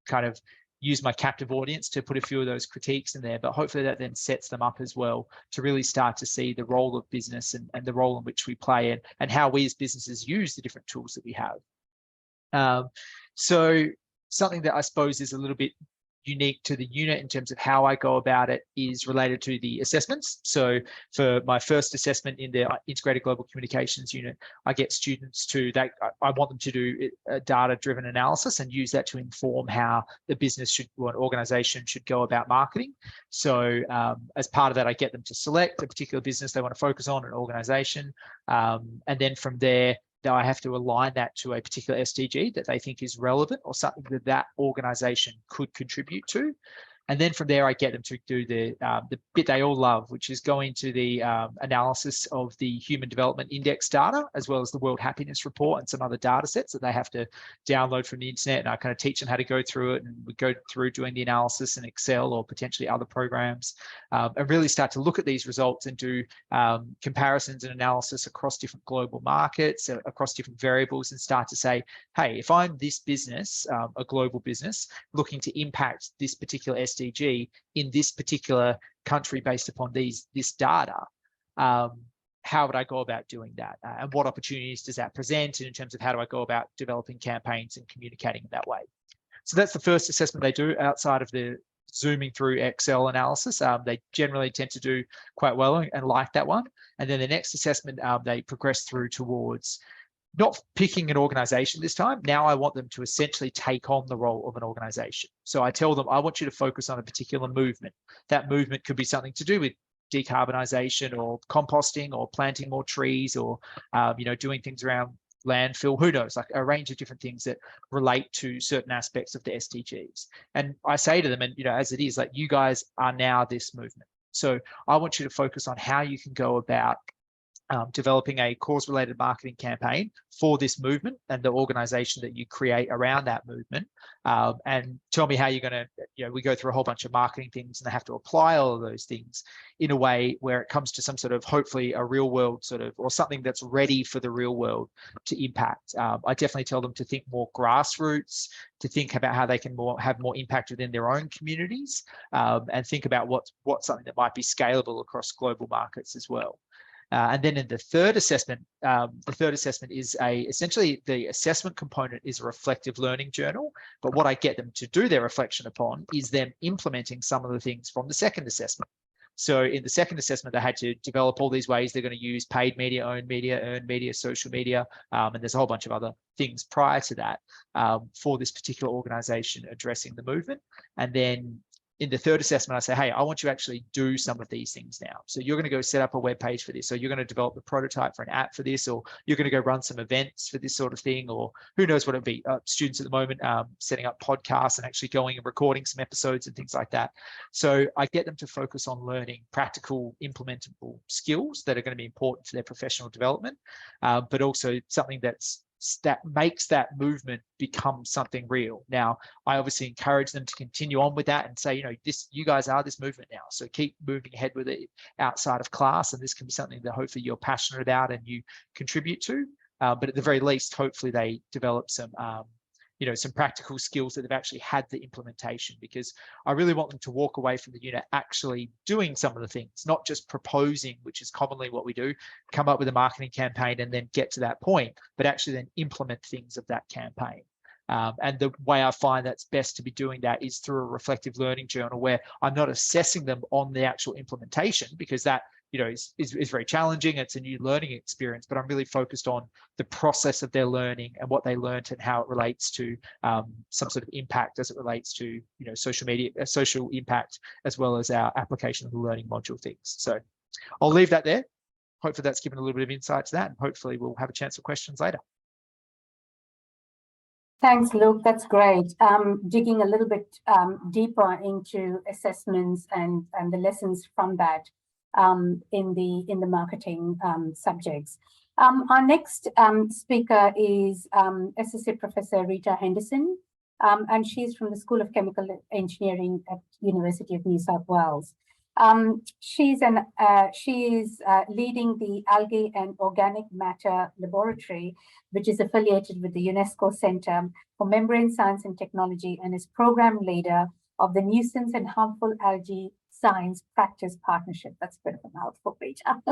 kind of use my captive audience to put a few of those critiques in there, but hopefully that then sets them up as well to really start to see the role of business and the role in which we play and how we as businesses use the different tools that we have. So something that I suppose is a little bit unique to the unit in terms of how I go about it is related to the assessments. So for my first assessment in the integrated global communications unit, I get students I want them to do a data-driven analysis and use that to inform how the business or an organization should go about marketing. So as part of that, I get them to select a particular business they want to focus on, an organization, and then from there, I have to align that to a particular SDG that they think is relevant or something that organization could contribute to. And then from there, I get them to do the bit they all love, which is go into the analysis of the Human Development Index data, as well as the World Happiness Report and some other data sets that they have to download from the internet. And I kind of teach them how to go through it, and we go through doing the analysis in Excel or potentially other programs, and really start to look at these results and do comparisons and analysis across different global markets, across different variables, and start to say, hey, if I'm this business, a global business, looking to impact this particular SDG in this particular country based upon this data, how would I go about doing that? And what opportunities does that present in terms of how do I go about developing campaigns and communicating in that way? So that's the first assessment they do outside of the zooming through Excel analysis. They generally tend to do quite well and like that one. And then the next assessment, they progress through towards not picking an organization this time. Now I want them to essentially take on the role of an organization. So I tell them, I want you to focus on a particular movement. That movement could be something to do with decarbonization or composting or planting more trees or, doing things around landfill, who knows, like a range of different things that relate to certain aspects of the SDGs. And I say to them, and, as it is, like, you guys are now this movement. So I want you to focus on how you can go about developing a cause-related marketing campaign for this movement and the organization that you create around that movement, and tell me how you're going to, we go through a whole bunch of marketing things and they have to apply all of those things in a way where it comes to some sort of, hopefully, a real world sort of, or something that's ready for the real world to impact. I definitely tell them to think more grassroots, to think about how they can have more impact within their own communities, and think about what's something that might be scalable across global markets as well. And then in the third assessment is essentially the assessment component is a reflective learning journal. But what I get them to do their reflection upon is them implementing some of the things from the second assessment. So in the second assessment, they had to develop all these ways they're going to use paid media, owned media, earned media, social media, and there's a whole bunch of other things prior to that for this particular organization addressing the movement. And then in the third assessment, I say, hey, I want you to actually do some of these things now. So you're going to go set up a web page for this, or you're going to develop the prototype for an app for this, or you're going to go run some events for this sort of thing, or who knows what it'd be. Students at the moment setting up podcasts and actually going and recording some episodes and things like that. So I get them to focus on learning practical, implementable skills that are going to be important for their professional development, but also something that makes that movement become something real. Now, I obviously encourage them to continue on with that and say, you guys are this movement now. So keep moving ahead with it outside of class. And this can be something that hopefully you're passionate about and you contribute to. But at the very least, hopefully they develop some some practical skills that they've actually had the implementation, because I really want them to walk away from the unit actually doing some of the things, not just proposing, which is commonly what we do, come up with a marketing campaign and then get to that point, but actually then implement things of that campaign. And the way I find that's best to be doing that is through a reflective learning journal, where I'm not assessing them on the actual implementation, because that is very challenging. It's a new learning experience, but I'm really focused on the process of their learning and what they learned and how it relates to some sort of impact as it relates to social media, social impact, as well as our application of the learning module things. So I'll leave that there. Hopefully that's given a little bit of insight to that, and hopefully we'll have a chance for questions later. Thanks, Luke. That's great. Digging a little bit deeper into assessments and the lessons from that in the marketing subjects. Our next speaker is Associate Professor Rita Henderson, and she's from the School of Chemical Engineering at University of New South Wales. She is leading the Algae and Organic Matter Laboratory, which is affiliated with the UNESCO Center for Membrane Science and Technology, and is program leader of the Nuisance and Harmful Algae Science Practice Partnership. That's a bit of a mouthful, Rita.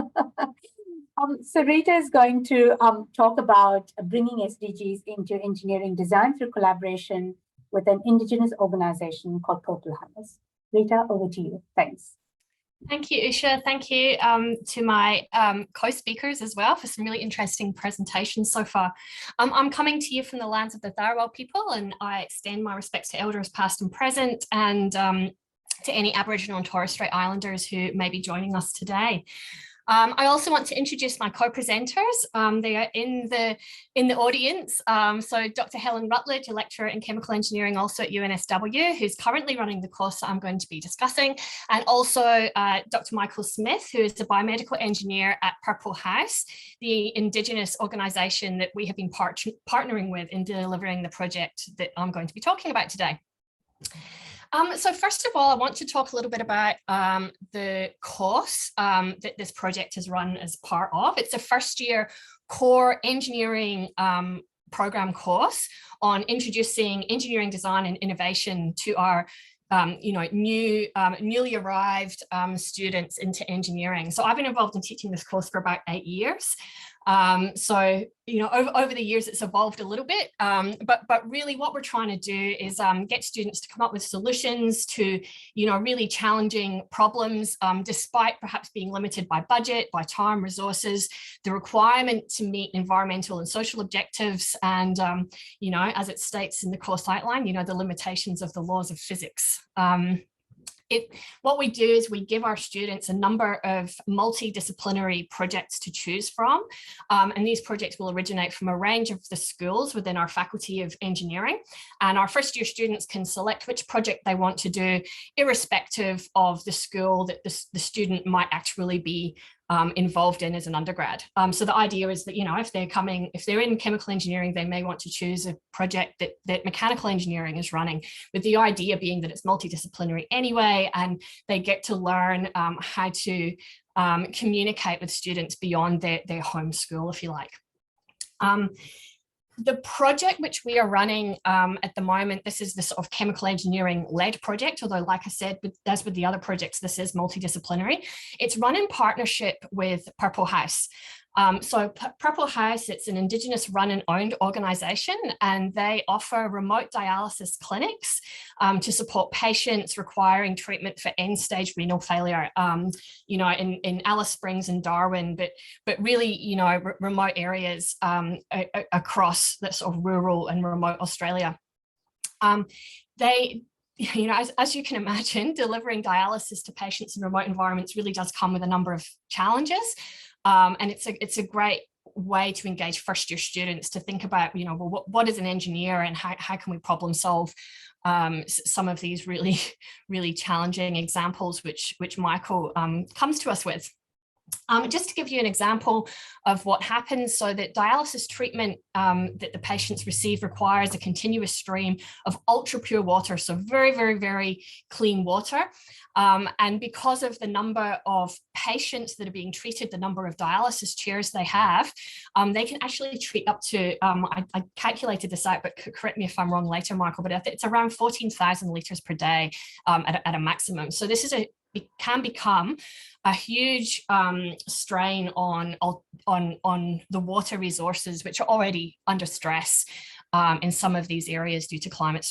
So Rita is going to talk about bringing SDGs into engineering design through collaboration with an Indigenous organization called Purple HEIs. Rita, over to you. Thanks. Thank you, Usha. Thank you to my co-speakers as well for some really interesting presentations so far. I'm coming to you from the lands of the Tharawal people, and I extend my respects to elders past and present, and to any Aboriginal and Torres Strait Islanders who may be joining us today. I also want to introduce my co-presenters. They are in the audience. So Dr. Helen Rutledge, a lecturer in chemical engineering also at UNSW, who's currently running the course that I'm going to be discussing, and also Dr. Michael Smith, who is a biomedical engineer at Purple HEIs, the Indigenous organisation that we have been partnering with in delivering the project that I'm going to be talking about today. So first of all, I want to talk a little bit about the course that this project has run as part of. It's a first year core engineering program course on introducing engineering design and innovation to our newly arrived students into engineering. So I've been involved in teaching this course for about 8 years. So, over the years, it's evolved a little bit, but really what we're trying to do is get students to come up with solutions to, really challenging problems, despite perhaps being limited by budget, by time, resources, the requirement to meet environmental and social objectives, and, as it states in the course outline, the limitations of the laws of physics. What we do is we give our students a number of multidisciplinary projects to choose from, and these projects will originate from a range of the schools within our Faculty of Engineering, and our first year students can select which project they want to do, irrespective of the school that the student might actually be involved in as an undergrad. So the idea is that, if they're in chemical engineering, they may want to choose a project that mechanical engineering is running, with the idea being that it's multidisciplinary anyway, and they get to learn how to communicate with students beyond their home school, if you like. The project which we are running at the moment, this is the sort of chemical engineering led project, although like I said, as with the other projects, this is multidisciplinary. It's run in partnership with Purple HEIs. So Purple HEIs, it's an Indigenous run and owned organisation, and they offer remote dialysis clinics to support patients requiring treatment for end stage renal failure, in Alice Springs and Darwin, but really, remote areas across the sort of rural and remote Australia. They, as you can imagine, delivering dialysis to patients in remote environments really does come with a number of challenges. And it's a great way to engage first year students to think about, what is an engineer, and how can we problem solve some of these really, really challenging examples which Michael comes to us with. Just to give you an example of what happens, so that dialysis treatment that the patients receive requires a continuous stream of ultra pure water, so very, very, very clean water. And because of the number of patients that are being treated, the number of dialysis chairs they have, they can actually treat up to, I calculated this out, but correct me if I'm wrong later, Michael, but it's around 14,000 litres per day at a maximum. So this is it can become a huge strain on the water resources, which are already under stress in some of these areas due to climate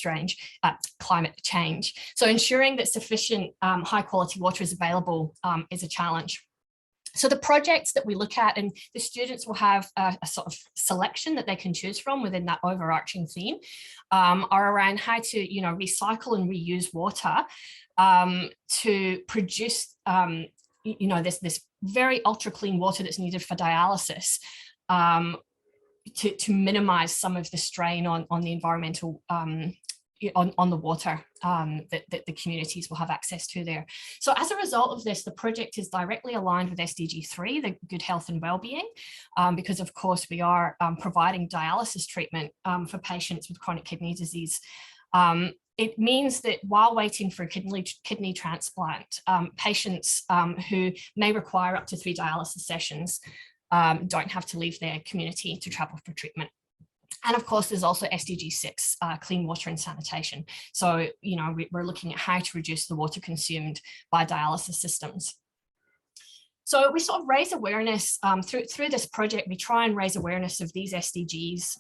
change. So ensuring that sufficient high quality water is available is a challenge. So the projects that we look at, and the students will have a sort of selection that they can choose from within that overarching theme, are around how to, recycle and reuse water to produce, this very ultra clean water that's needed for dialysis, to minimize some of the strain on the environmental, on the water that the communities will have access to there. So as a result of this, the project is directly aligned with SDG 3, the good health and well-being, because of course we are providing dialysis treatment for patients with chronic kidney disease. it means that while waiting for a kidney transplant, patients who may require up to 3 dialysis sessions don't have to leave their community to travel for treatment. And of course, there's also SDG 6, clean water and sanitation. So, we're looking at how to reduce the water consumed by dialysis systems. So we sort of raise awareness through this project. We try and raise awareness of these SDGs.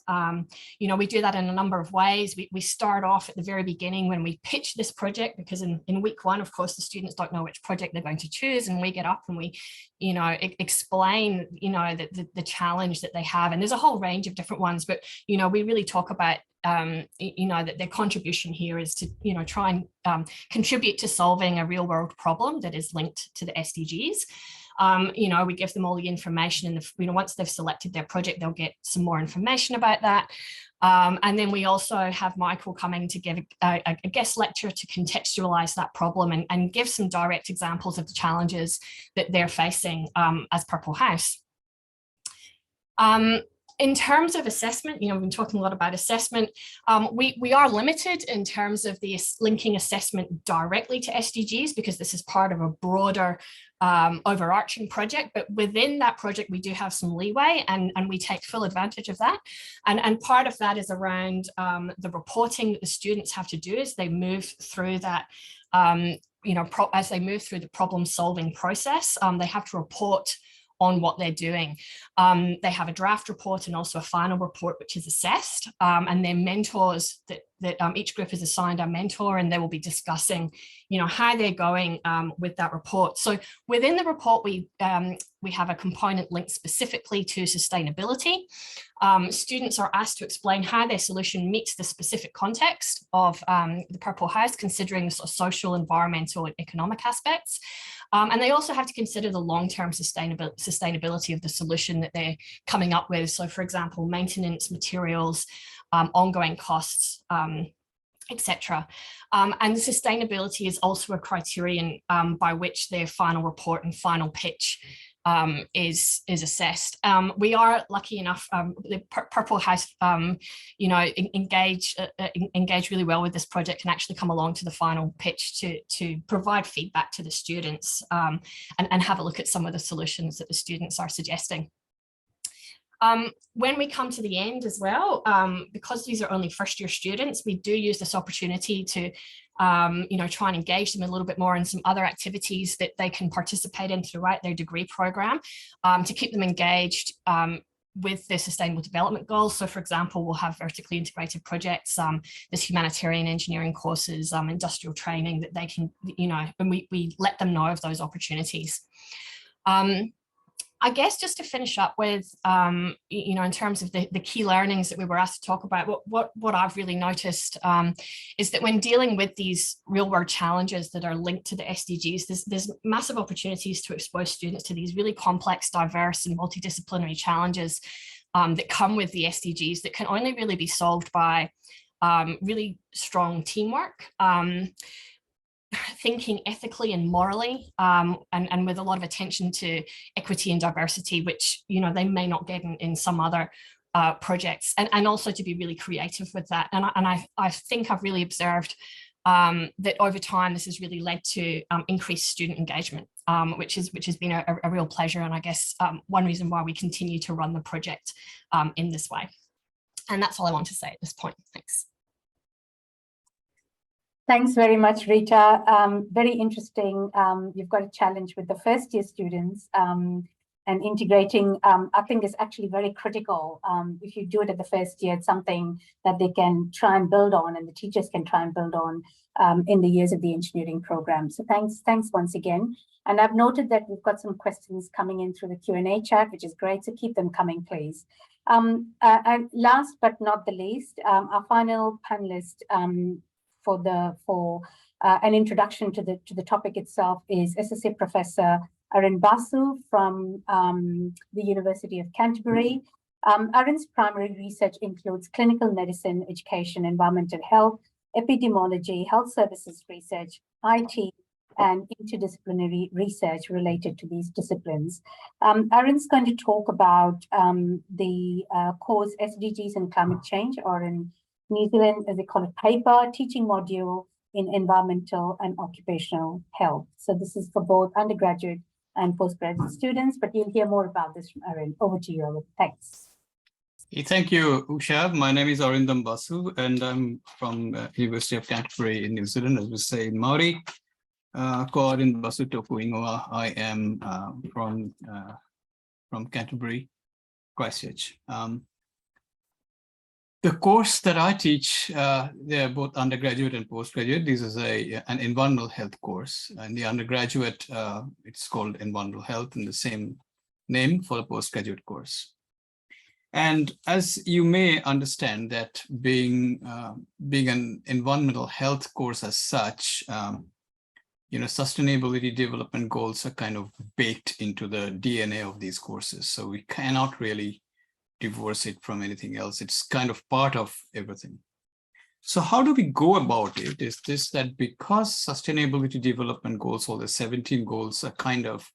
We do that in a number of ways. We start off at the very beginning when we pitch this project, because in week 1, of course, the students don't know which project they're going to choose, and we get up and we, explain, the challenge that they have. And there's a whole range of different ones, but we really talk about that their contribution here is to try and contribute to solving a real world problem that is linked to the SDGs. We give them all the information, and once they've selected their project, they'll get some more information about that. And then we also have Michael coming to give a guest lecture to contextualize that problem and give some direct examples of the challenges that they're facing as Purple House. In terms of assessment, we've been talking a lot about assessment. We are limited in terms of the linking assessment directly to SDGs, because this is part of a broader overarching project. But within that project, we do have some leeway, and we take full advantage of that. And part of that is around the reporting that the students have to do as they move through that, as they move through the problem solving process. They have to report on what they're doing. They have a draft report and also a final report, which is assessed, and their mentors that each group is assigned a mentor, and they will be discussing, how they're going with that report. So within the report, we have a component linked specifically to sustainability. Students are asked to explain how their solution meets the specific context of the Purple House, considering the sort of social, environmental, and economic aspects. And they also have to consider the long-term sustainability of the solution that they're coming up with. So, for example, maintenance, materials, ongoing costs, etc. And sustainability is also a criterion by which their final report and final pitch is assessed. We are lucky enough, the Purple House, engage really well with this project and actually come along to the final pitch to provide feedback to the students and have a look at some of the solutions that the students are suggesting. When we come to the end as well, because these are only first-year students, we do use this opportunity to try and engage them a little bit more in some other activities that they can participate in throughout their degree program, to keep them engaged with their sustainable development goals. So, for example, we'll have vertically integrated projects, there's humanitarian engineering courses, industrial training that they can, and we let them know of those opportunities. I guess just to finish up with, in terms of the key learnings that we were asked to talk about, what I've really noticed is that when dealing with these real world challenges that are linked to the SDGs, there's massive opportunities to expose students to these really complex, diverse, and multidisciplinary challenges that come with the SDGs that can only really be solved by really strong teamwork. Thinking ethically and morally, and with a lot of attention to equity and diversity, which they may not get in some other projects, and also to be really creative with that. And I think I've really observed that over time this has really led to increased student engagement, which has been a real pleasure, and I guess one reason why we continue to run the project in this way. And that's all I want to say at this point. Thanks. Thanks very much, Rita. Very interesting. You've got a challenge with the first year students, and integrating, I think, is actually very critical. If you do it at the first year, it's something that they can try and build on, and the teachers can try and build on in the years of the engineering program. So thanks once again. And I've noted that we've got some questions coming in through the Q&A chat, which is great. So keep them coming, please. And last but not the least, our final panelist for an introduction to the topic itself is SSA Professor Arun Basu from the University of Canterbury. Arun's primary research includes clinical medicine, education, environmental health, epidemiology, health services research, IT, and interdisciplinary research related to these disciplines. Arun's going to talk about the course SDGs and climate change, or in New Zealand, as they call it, paper teaching module in environmental and occupational health. So this is for both undergraduate and postgraduate students, but you'll hear more about this from Arun. Over to you, Arun. Thanks. Thank you, Usha. My name is Arindam Basu, and I'm from University of Canterbury in New Zealand, as we say in Maori. Ko Arindam Basu Toku Ingoa. I am from Canterbury, Christchurch. The course that I teach, they're both undergraduate and postgraduate. This is an environmental health course. And the undergraduate, it's called environmental health, and the same name for the postgraduate course. And as you may understand, that being an environmental health course as such, sustainability development goals are kind of baked into the DNA of these courses. So we cannot really divorce it from anything else. It's kind of part of everything. So how do we go about it? Is this that because sustainability development goals, all the 17 goals, are kind of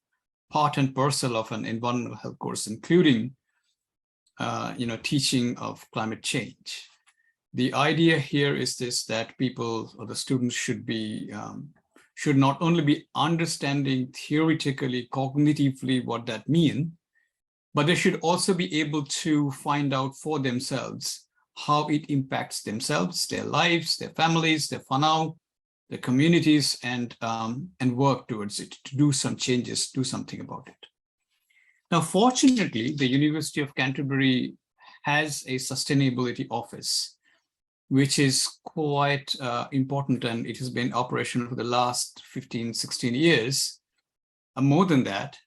part and parcel of an environmental health course, including teaching of climate change. The idea here is this, that people or the students should not only be understanding theoretically, cognitively what that means, but they should also be able to find out for themselves how it impacts themselves, their lives, their families, their whanau, their communities, and work towards it, to do some changes, do something about it. Now, fortunately, the University of Canterbury has a sustainability office, which is quite important, and it has been operational for the last 15, 16 years, more than that.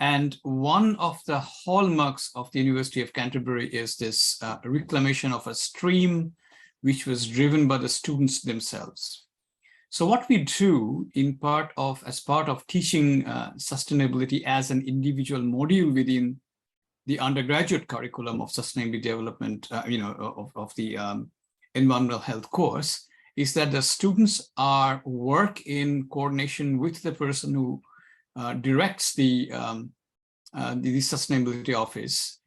And one of the hallmarks of the University of Canterbury is this reclamation of a stream which was driven by the students themselves. So what we do as part of teaching sustainability as an individual module within the undergraduate curriculum of sustainability development, of the environmental health course, is that the students work in coordination with the person who directs the sustainability office.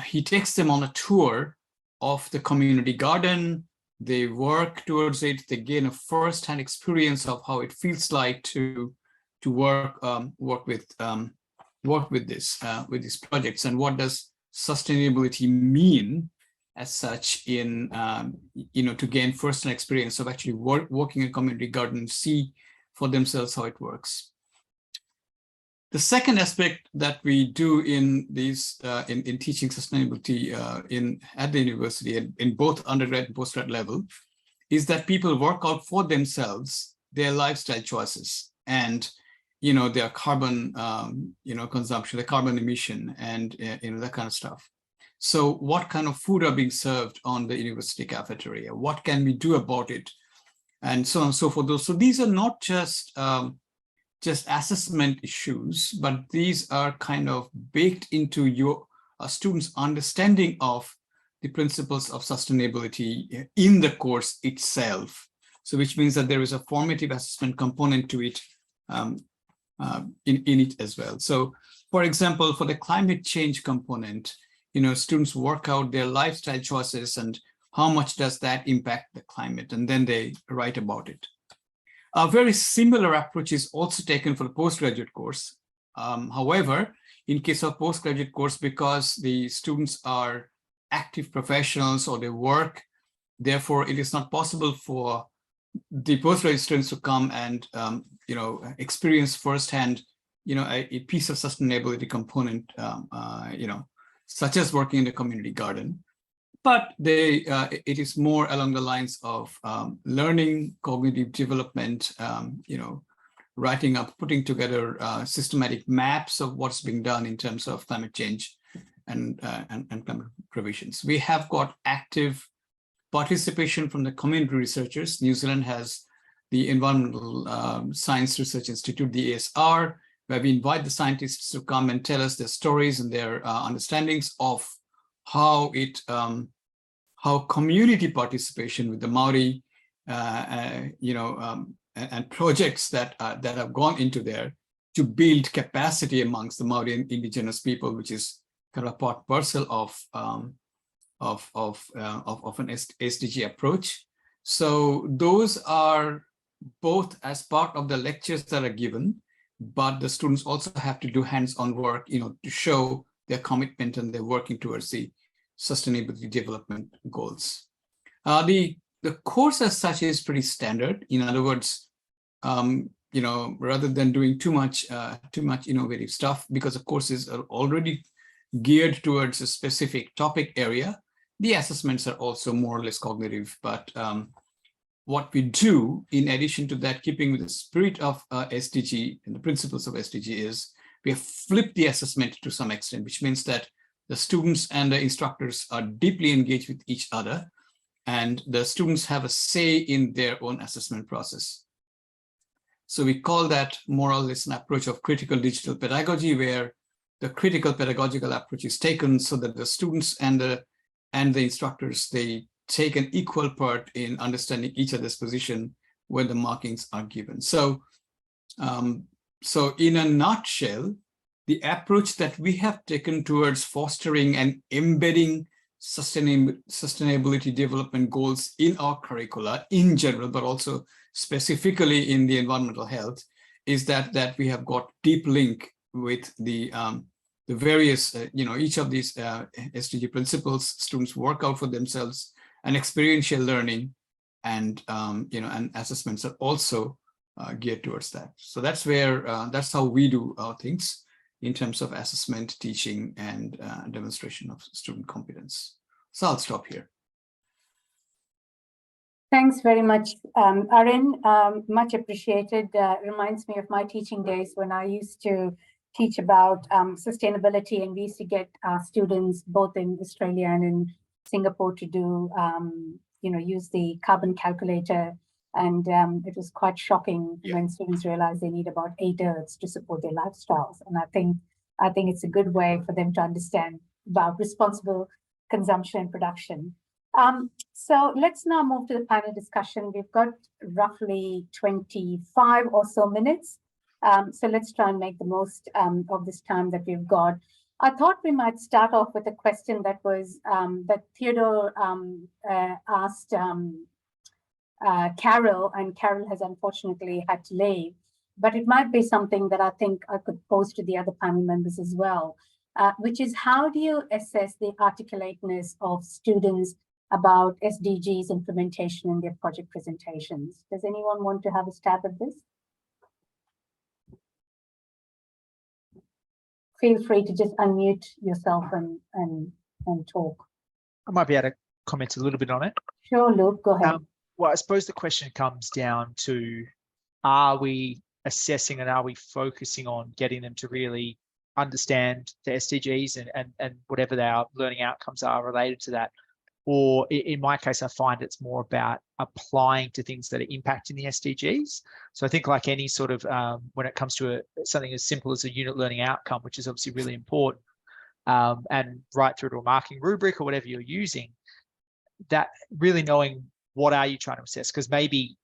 He takes them on a tour of the community garden. They work towards it. They gain a first-hand experience of how it feels like to work with these projects, and what does sustainability mean as such in to gain first-hand experience of actually working in a community garden, see for themselves how it works. The second aspect that we do in these in teaching sustainability at the university, in both undergrad and postgrad level, is that people work out for themselves their lifestyle choices and their carbon consumption, their carbon emission, and that kind of stuff. So what kind of food are being served on the university cafeteria? What can we do about it? And so on and so forth. So these are not just assessment issues, but these are kind of baked into your students' understanding of the principles of sustainability in the course itself. So which means that there is a formative assessment component to it in it as well. So for example, for the climate change component, students work out their lifestyle choices and how much does that impact the climate, and then they write about it. A very similar approach is also taken for the postgraduate course. However, in case of postgraduate course, because the students are active professionals or they work, therefore it is not possible for the postgraduate students to come and experience firsthand a piece of sustainability component, such as working in the community garden. But it is more along the lines of learning, cognitive development, writing up, putting together systematic maps of what's being done in terms of climate change and climate provisions. We have got active participation from the community researchers. New Zealand has the Environmental Science Research Institute, the ESR, where we invite the scientists to come and tell us their stories and their understandings of how community participation with the Maori, and projects that have gone into there to build capacity amongst the Maori and indigenous people, which is kind of a part and parcel of an SDG approach. So those are both as part of the lectures that are given, but the students also have to do hands-on work, to show their commitment and they're working towards the sustainability development goals. The course as such is pretty standard. In other words, rather than doing too much innovative stuff, because the courses are already geared towards a specific topic area, the assessments are also more or less cognitive. But what we do, in addition to that, keeping with the spirit of SDG and the principles of SDG, is we have flipped the assessment to some extent, which means that the students and the instructors are deeply engaged with each other, and the students have a say in their own assessment process. So we call that more or less an approach of critical digital pedagogy, where the critical pedagogical approach is taken so that the students and the instructors, they take an equal part in understanding each other's position when the markings are given. So, so in a nutshell, the approach that we have taken towards fostering and embedding sustainability development goals in our curricula in general, but also specifically in the environmental health, is that we have got deep link with the various, each of these SDG principles. Students work out for themselves, and experiential learning and and assessments are also geared towards that. So that's where that's how we do our things in terms of assessment, teaching, and demonstration of student competence. So I'll stop here. Thanks very much, Arin. Much appreciated. Reminds me of my teaching days when I used to teach about sustainability, and we used to get students both in Australia and in Singapore to do, use the carbon calculator. And it was quite shocking when students realized they need about 8 Earths to support their lifestyles. And I think it's a good way for them to understand about responsible consumption and production. So let's now move to the panel discussion. We've got roughly 25 or so minutes. So let's try and make the most of this time that we've got. I thought we might start off with a question that was that Theodore asked Carol, and Carol has unfortunately had to leave, but it might be something that I think I could pose to the other panel members as well, which is, how do you assess the articulateness of students about SDGs implementation in their project presentations? Does anyone want to have a stab at this? Feel free to just unmute yourself and talk. I might be able to comment a little bit on it. Sure, Luke, go ahead. Well, I suppose the question comes down to, are we assessing and are we focusing on getting them to really understand the SDGs and whatever their learning outcomes are related to that? Or in my case, I find it's more about applying to things that are impacting the SDGs. So I think, like any sort of, when it comes to something as simple as a unit learning outcome, which is obviously really important, and right through to a marking rubric or whatever you're using, that really knowing what are you trying to assess, because maybe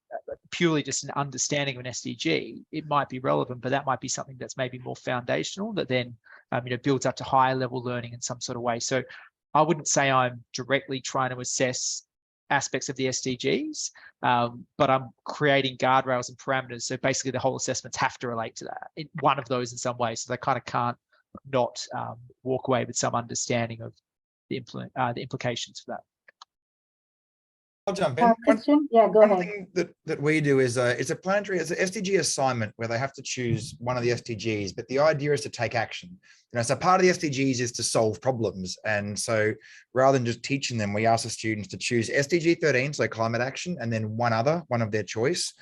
purely just an understanding of an SDG, it might be relevant, but that might be something that's maybe more foundational that then builds up to higher level learning in some sort of way. So I wouldn't say I'm directly trying to assess aspects of the SDGs, but I'm creating guardrails and parameters. So basically the whole assessments have to relate to that, one of those in some way. So they kind of can't not walk away with some understanding of the implications for that. I'll jump in. Christian, yeah, go ahead. One thing that we do is it's an SDG assignment where they have to choose one of the SDGs, but the idea is to take action. So part of the SDGs is to solve problems. And so rather than just teaching them, we ask the students to choose SDG 13, so climate action, and then one of their choice.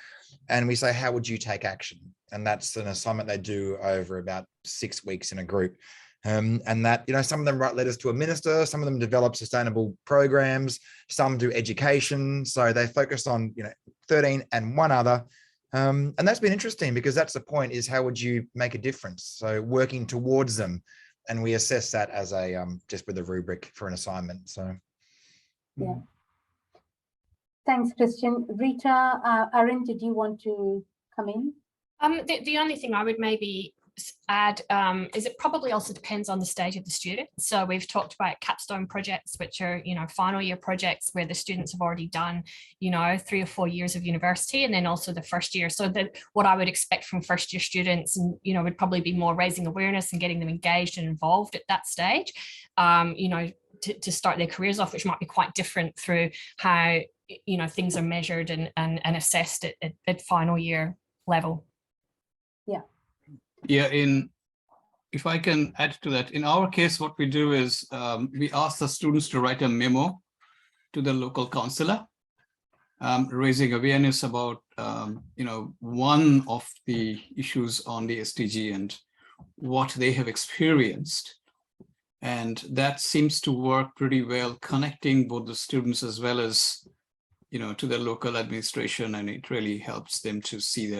And we say, how would you take action? And that's an assignment they do over about 6 weeks in a group. And that, some of them write letters to a minister, some of them develop sustainable programs, some do education. So they focus on, 13 and one other. And that's been interesting, because that's the point, is how would you make a difference? So working towards them. And we assess that as a, just with a rubric for an assignment. So. Yeah. Thanks, Christian. Rita, Arin, did you want to come in? The only thing I would maybe add is it probably also depends on the stage of the student. So we've talked about capstone projects, which are, final year projects where the students have already done, 3 or 4 years of university, and then also the first year. So that what I would expect from first year students, and, would probably be more raising awareness and getting them engaged and involved at that stage, to start their careers off, which might be quite different through how, things are measured and assessed at final year level. Yeah, if I can add to that, in our case, what we do is we ask the students to write a memo to the local counselor, raising awareness about, one of the issues on the SDG and what they have experienced. And that seems to work pretty well, connecting both the students as well as, to the local administration, and it really helps them to see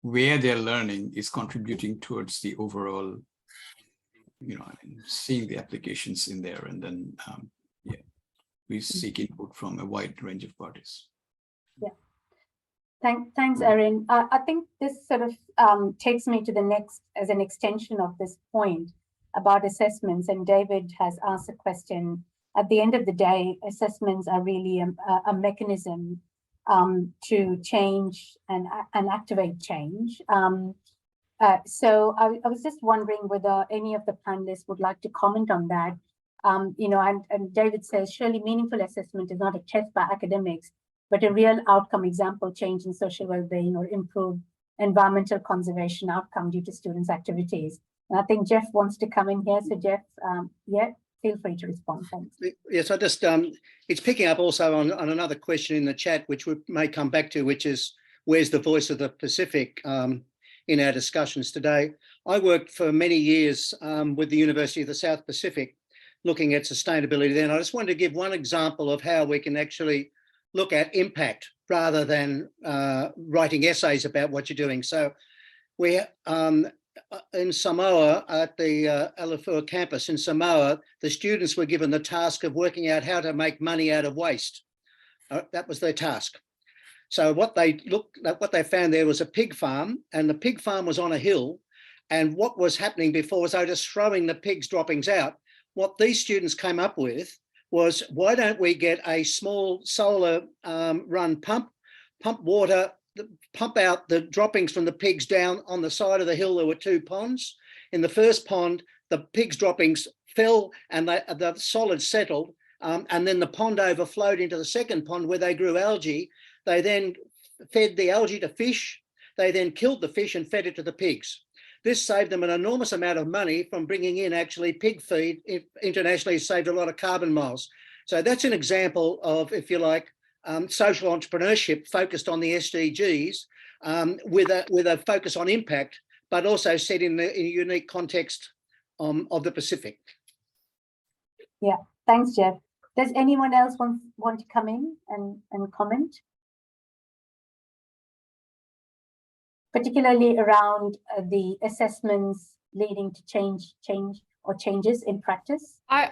where their learning is contributing towards the overall, seeing the applications in there. And then, we seek input from a wide range of parties. Yeah. Thanks, Erin. I think this sort of takes me to the next, as an extension of this point about assessments. And David has asked a question. At the end of the day, assessments are really a mechanism to change and activate change. So I was just wondering whether any of the panelists would like to comment on that. And David says, surely meaningful assessment is not a test by academics, but a real outcome example, change in social well-being or improved environmental conservation outcome due to students' activities. And I think Geoff wants to come in here. So Geoff, feel free to respond. Thanks. Yes, I just, it's picking up also on another question in the chat, which we may come back to, which is, where's the voice of the Pacific in our discussions today? I worked for many years with the University of the South Pacific, looking at sustainability then. I just wanted to give one example of how we can actually look at impact rather than writing essays about what you're doing. So we in Samoa, at the Alafua campus in Samoa, the students were given the task of working out how to make money out of waste. That was their task. So what they found there was a pig farm, and the pig farm was on a hill. And what was happening before was they were just throwing the pigs' droppings out. What these students came up with was, why don't we get a small solar run pump water, pump out the droppings from the pigs down on the side of the hill. There were 2 ponds. In the first pond, the pigs' droppings fell and the solids settled, and then the pond overflowed into the second pond where they grew algae. They then fed the algae to fish. They then killed the fish and fed it to the pigs. This saved them an enormous amount of money from bringing in actually pig feed. It internationally saved a lot of carbon miles. So that's an example of, if you like, social entrepreneurship focused on the SDGs with a focus on impact, but also set in a unique context of the Pacific. Yeah, thanks, Geoff. Does anyone else want to come in and comment? Particularly around the assessments leading to changes in practice? I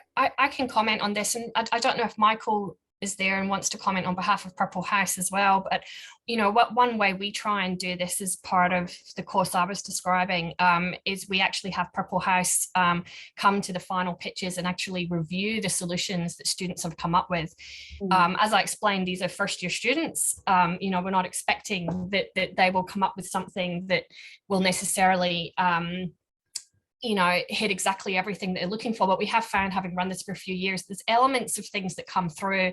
can comment on this, and I don't know if Michael is there and wants to comment on behalf of Purple House as well. But, one way we try and do this as part of the course I was describing is we actually have Purple House come to the final pitches and actually review the solutions that students have come up with. As I explained, these are first year students. We're not expecting that they will come up with something that will necessarily hit exactly everything that they're looking for, but we have found, having run this for a few years, there's elements of things that come through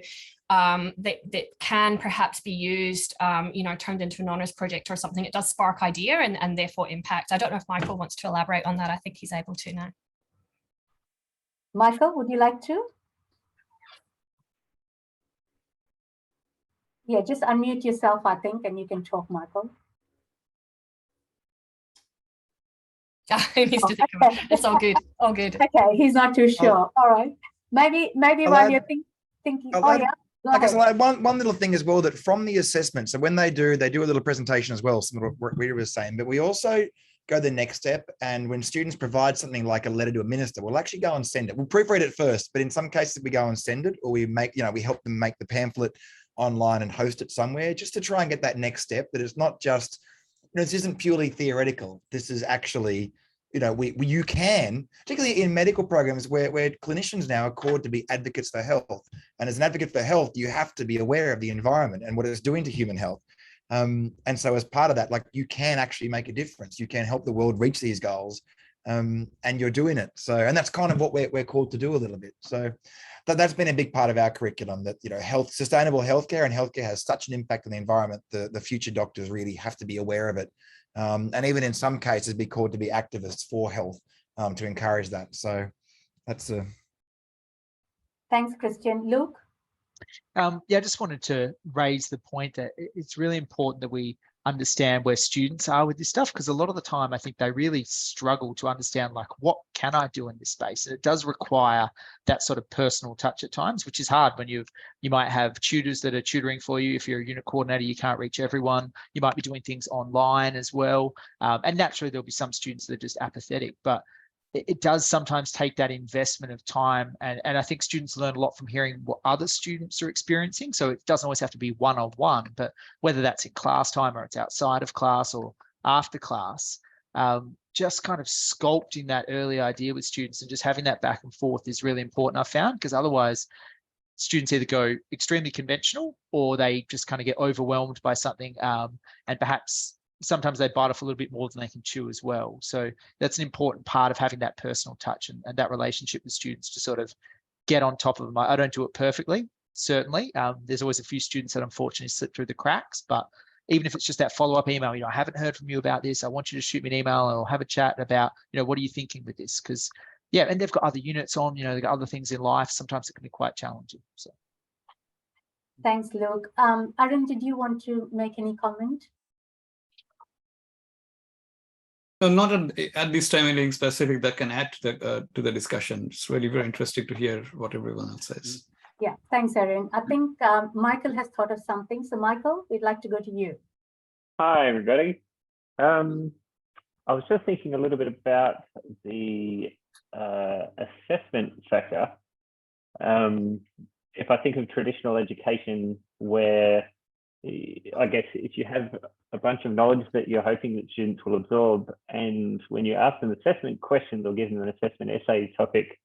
that can perhaps be used, turned into an honours project or something. It does spark idea and therefore impact. I don't know if Michael wants to elaborate on that. I think he's able to now. Michael, would you like to? Yeah, just unmute yourself, I think, and you can talk, Michael. He needs to think about it. It's all good. All good. Okay, he's not too sure. All right. Maybe while you're thinking. I guess I'll add one little thing as well, that from the assessment, so when they do a little presentation as well, similar to what Rita was saying, but we also go the next step, and when students provide something like a letter to a minister, we'll actually go and send it. We'll proofread it first, but in some cases we go and send it, or we help them make the pamphlet online and host it somewhere, just to try and get that next step, that it's not just, this isn't purely theoretical. This is actually you can, particularly in medical programs where clinicians now are called to be advocates for health. And as an advocate for health, you have to be aware of the environment and what it's doing to human health. And so as part of that, like, you can actually make a difference. You can help the world reach these goals, and you're doing it. So, and that's kind of what we're called to do a little bit. So that's been a big part of our curriculum, that, sustainable healthcare, and healthcare has such an impact on the environment. The future doctors really have to be aware of it. And even in some cases be called to be activists for health, to encourage that. So that's a. Thanks, Christian. Luke? Yeah, I just wanted to raise the point that it's really important that we understand where students are with this stuff, because a lot of the time I think they really struggle to understand, like, what can I do in this space? And it does require that sort of personal touch at times, which is hard when you might have tutors that are tutoring for you. If you're a unit coordinator, you can't reach everyone. You might be doing things online as well. And naturally there'll be some students that are just apathetic, but it does sometimes take that investment of time. And I think students learn a lot from hearing what other students are experiencing. So it doesn't always have to be one-on-one, but whether that's in class time or it's outside of class or after class, just kind of sculpting that early idea with students and just having that back and forth is really important, I've found, because otherwise students either go extremely conventional or they just kind of get overwhelmed by something, and perhaps sometimes they bite off a little bit more than they can chew as well. So that's an important part of having that personal touch and that relationship with students to sort of get on top of them. I don't do it perfectly, certainly. There's always a few students that unfortunately slip through the cracks, but even if it's just that follow-up email, I haven't heard from you about this. I want you to shoot me an email or have a chat about, what are you thinking with this? Because, yeah, and they've got other units on, they've got other things in life. Sometimes it can be quite challenging. So. Thanks, Luke. Arun, did you want to make any comment? No, not at this time anything specific that can add to the discussion. It's really very interesting to hear what everyone else says. Yeah, thanks, Arun. I think Michael has thought of something. So Michael, we'd like to go to you. Hi, everybody. I was just thinking a little bit about the assessment factor. If I think of traditional education, where I guess if you have a bunch of knowledge that you're hoping that students will absorb, and when you ask them assessment questions or give them an assessment essay topic,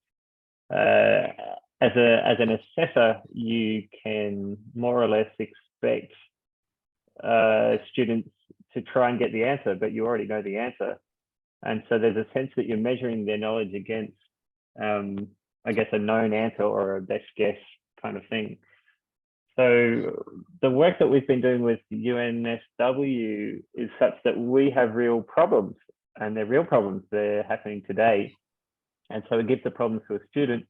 as an assessor, you can more or less expect students to try and get the answer, but you already know the answer. And so there's a sense that you're measuring their knowledge against, I guess, a known answer or a best guess kind of thing. So the work that we've been doing with UNSW is such that we have real problems, and they're real problems. They're happening today. And so it gives the problems to a student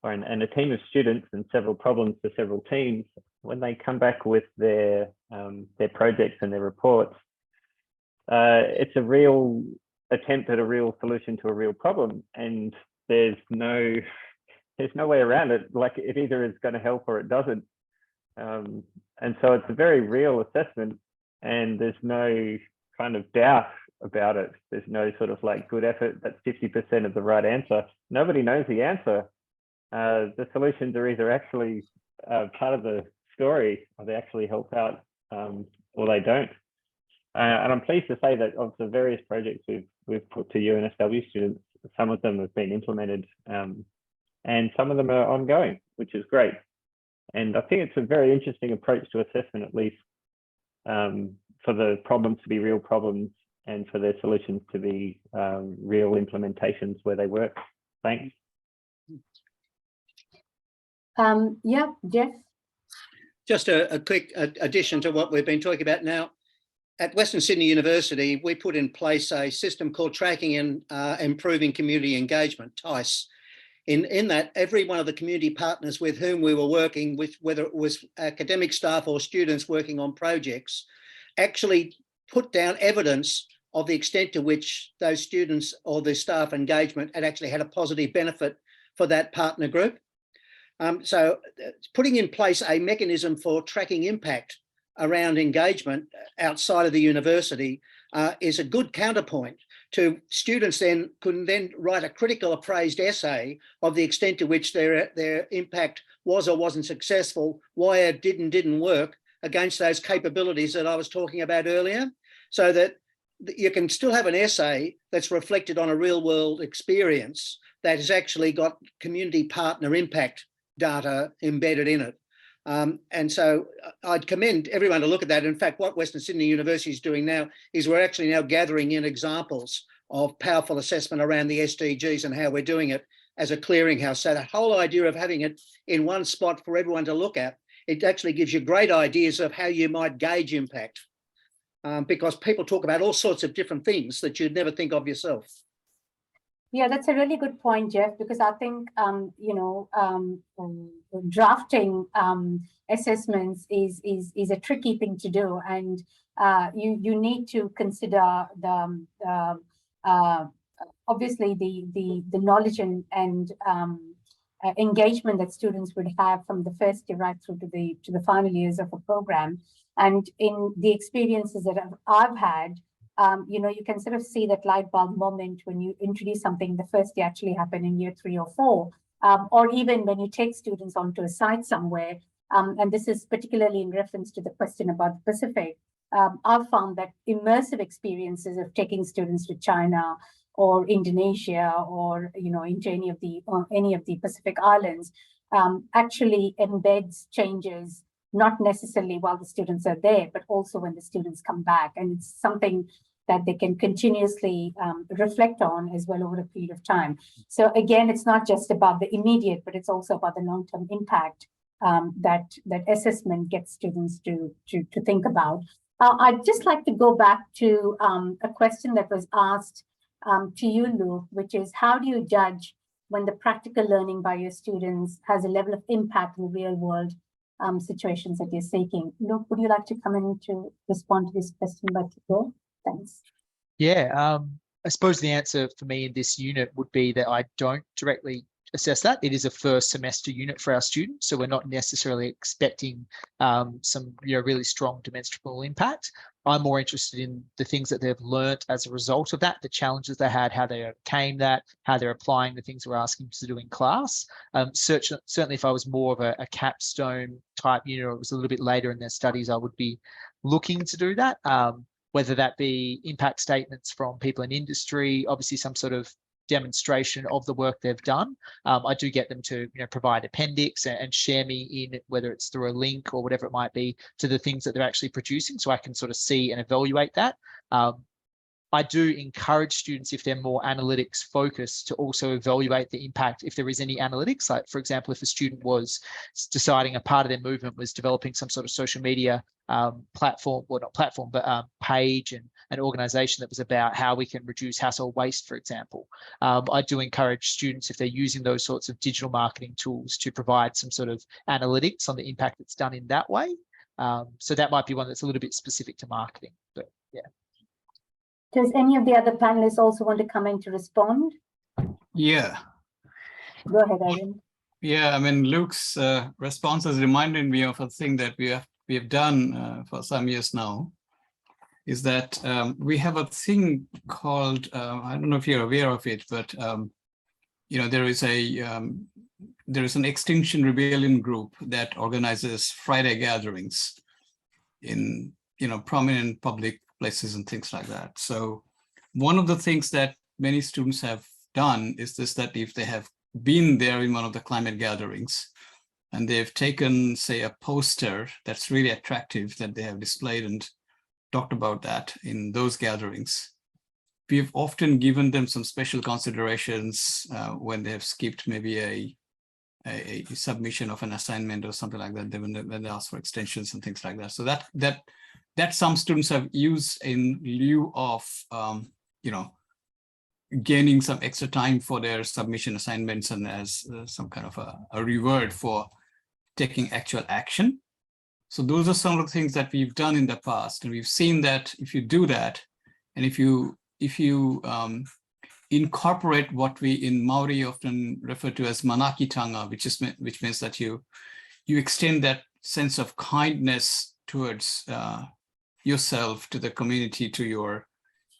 and a team of students and several problems to several teams. When they come back with their projects and their reports, it's a real attempt at a real solution to a real problem. And there's no way around it. Like, it either is going to help or it doesn't. And so it's a very real assessment, and there's no kind of doubt about it. There's no sort of like good effort, that's 50% of the right answer. Nobody knows the answer. The solutions are either actually part of the story, or they actually help out, or they don't. And I'm pleased to say that of the various projects we've put to UNSW students, some of them have been implemented, and some of them are ongoing, which is great. And I think it's a very interesting approach to assessment, at least for the problems to be real problems and for their solutions to be real implementations where they work. Thanks. Yeah, Geoff? Just a quick addition to what we've been talking about now. At Western Sydney University, we put in place a system called Tracking and Improving Community Engagement, TICE. In that, every one of the community partners with whom we were working with, whether it was academic staff or students working on projects, actually put down evidence of the extent to which those students or the staff engagement had actually had a positive benefit for that partner group. So putting in place a mechanism for tracking impact around engagement outside of the university is a good counterpoint to students could then write a critical appraised essay of the extent to which their impact was or wasn't successful, why it didn't work against those capabilities that I was talking about earlier, so that you can still have an essay that's reflected on a real world experience that has actually got community partner impact data embedded in it. And so I'd commend everyone to look at that. In fact, what Western Sydney University is doing now is we're actually now gathering in examples of powerful assessment around the SDGs and how we're doing it as a clearinghouse. So the whole idea of having it in one spot for everyone to look at, it actually gives you great ideas of how you might gauge impact, because people talk about all sorts of different things that you'd never think of yourself. Yeah, that's a really good point, Geoff, because I think, drafting assessments is a tricky thing to do. And you need to consider the obviously the knowledge and engagement that students would have from the first year right through to the final years of a program. And in the experiences that I've had, you can sort of see that light bulb moment when you introduce something the first year actually happen in year 3 or 4, or even when you take students onto a site somewhere. And this is particularly in reference to the question about the Pacific. I've found that immersive experiences of taking students to China or Indonesia or into any of the Pacific Islands actually embeds changes, not necessarily while the students are there, but also when the students come back. And it's something that they can continuously reflect on as well over a period of time. So again, it's not just about the immediate, but it's also about the long-term impact that assessment gets students to think about. I'd just like to go back to a question that was asked to you, Luke, which is how do you judge when the practical learning by your students has a level of impact in the real world situations that you're seeking? Luke, would you like to come in to respond to this question by today? Thanks. Yeah, I suppose the answer for me in this unit would be that I don't directly assess that. It is a first semester unit for our students, so we're not necessarily expecting some really strong demonstrable impact. I'm more interested in the things that they've learnt as a result of that, the challenges they had, how they overcame that, how they're applying the things we're asking them to do in class. Certainly if I was more of a capstone type unit, or it was a little bit later in their studies, I would be looking to do that. Whether that be impact statements from people in industry, obviously some sort of demonstration of the work they've done. I do get them to provide appendix and share me in, whether it's through a link or whatever it might be, to the things that they're actually producing, so I can sort of see and evaluate that. I do encourage students, if they're more analytics focused, to also evaluate the impact if there is any analytics. Like, for example, if a student was deciding a part of their movement was developing some sort of social media platform, well, not platform, but page and an organization that was about how we can reduce household waste, for example. I do encourage students, if they're using those sorts of digital marketing tools, to provide some sort of analytics on the impact that's done in that way. So that might be one that's a little bit specific to marketing, but yeah. Does any of the other panelists also want to come in to respond? Yeah. Go ahead, Erin. Yeah, I mean, Luke's response has reminded me of a thing that we have done for some years now, is that we have a thing called, I don't know if you're aware of it, but there is an Extinction Rebellion group that organizes Friday gatherings in prominent public places and things like that. So one of the things that many students have done is this, that if they have been there in one of the climate gatherings and they've taken, say, a poster that's really attractive that they have displayed and talked about that in those gatherings, we've often given them some special considerations when they have skipped maybe a submission of an assignment or something like that, when they ask for extensions and things like that. So that some students have used in lieu of gaining some extra time for their submission assignments, and as some kind of a reward for taking actual action. So those are some of the things that we've done in the past, and we've seen that if you do that, and if you incorporate what we in Maori often refer to as manakitanga, which means that you extend that sense of kindness towards yourself, to the community, to your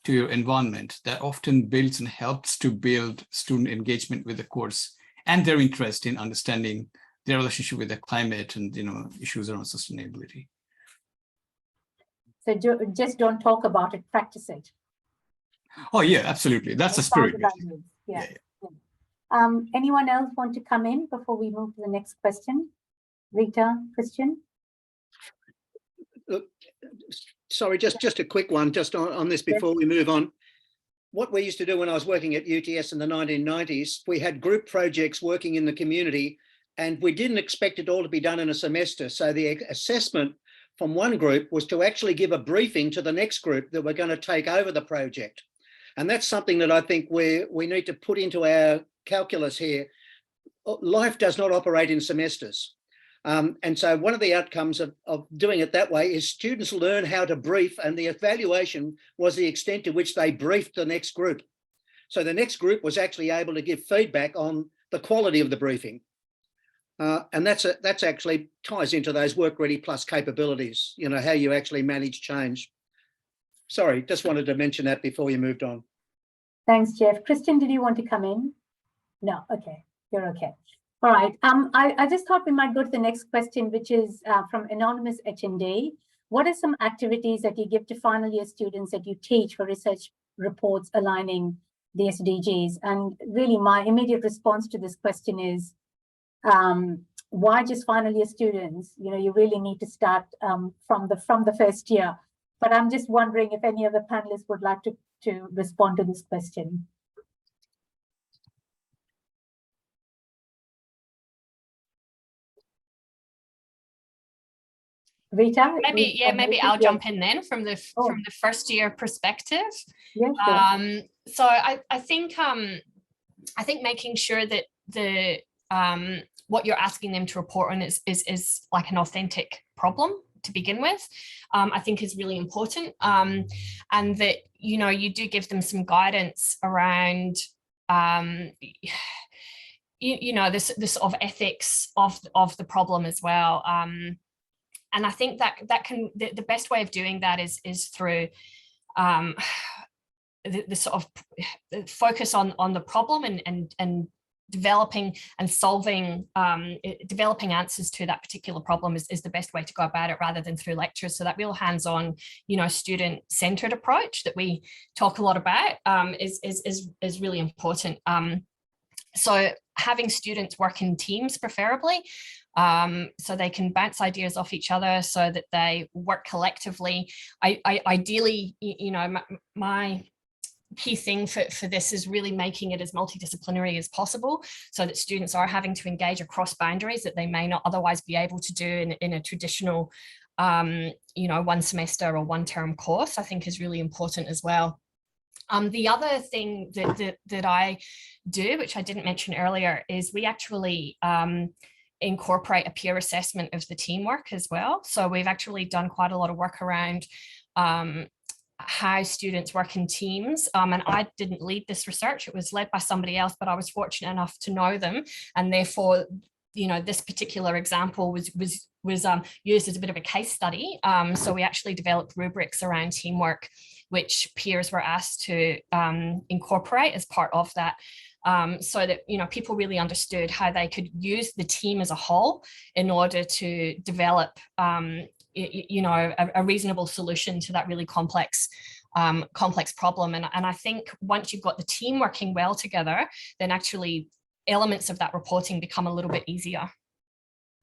environment, that often builds and helps to build student engagement with the course and their interest in understanding their relationship with the climate and issues around sustainability. So just don't talk about it, practice it. Oh yeah, absolutely. That's the spirit. Values. Yeah. Anyone else want to come in before we move to the next question? Rita, Christian? Look, sorry, just a quick one, just on this before we move on. What we used to do when I was working at UTS in the 1990s, we had group projects working in the community, and we didn't expect it all to be done in a semester. So the assessment from one group was to actually give a briefing to the next group that were going to take over the project. And that's something that I think we need to put into our calculus here. Life does not operate in semesters. And so one of the outcomes of doing it that way is students learn how to brief, and the evaluation was the extent to which they briefed the next group. So the next group was actually able to give feedback on the quality of the briefing. And that's actually ties into those work ready plus capabilities, you know, how you actually manage change. Sorry, just wanted to mention that before you moved on. Thanks, Geoff. Christian, did you want to come in? No, okay, you're okay. All right, I just thought we might go to the next question, which is from Anonymous H&A. What are some activities that you give to final year students that you teach for research reports aligning the SDGs? And really my immediate response to this question is, why just final year students? You know, you really need to start from the first year. But I'm just wondering if any other panelists would like to respond to this question. Rita? Maybe I'll jump in then from the first year perspective. Yeah, sure. So I think making sure that the what you're asking them to report on is like an authentic problem to begin with, I think is really important, and that, you know, you do give them some guidance around you know, this sort of ethics of the problem as well. And I think that can, the best way of doing that is through the sort of focus on the problem and developing and solving, developing answers to that particular problem is the best way to go about it, rather than through lectures. So that real hands-on, you know, student-centered approach that we talk a lot about is really important. So having students work in teams, preferably, so they can bounce ideas off each other, so that they work collectively. I ideally, you know, my key thing for this is really making it as multidisciplinary as possible, so that students are having to engage across boundaries that they may not otherwise be able to do in a traditional, you know, one semester or one term course, I think is really important as well. The other thing that I do, which I didn't mention earlier, is we actually incorporate a peer assessment of the teamwork as well. So we've actually done quite a lot of work around how students work in teams, and I didn't lead this research. It was led by somebody else, but I was fortunate enough to know them, and therefore, you know, this particular example was used as a bit of a case study. So we actually developed rubrics around teamwork, which peers were asked to incorporate as part of that, so that, you know, people really understood how they could use the team as a whole in order to develop, you know, a reasonable solution to that really complex problem. And I think once you've got the team working well together, then actually elements of that reporting become a little bit easier.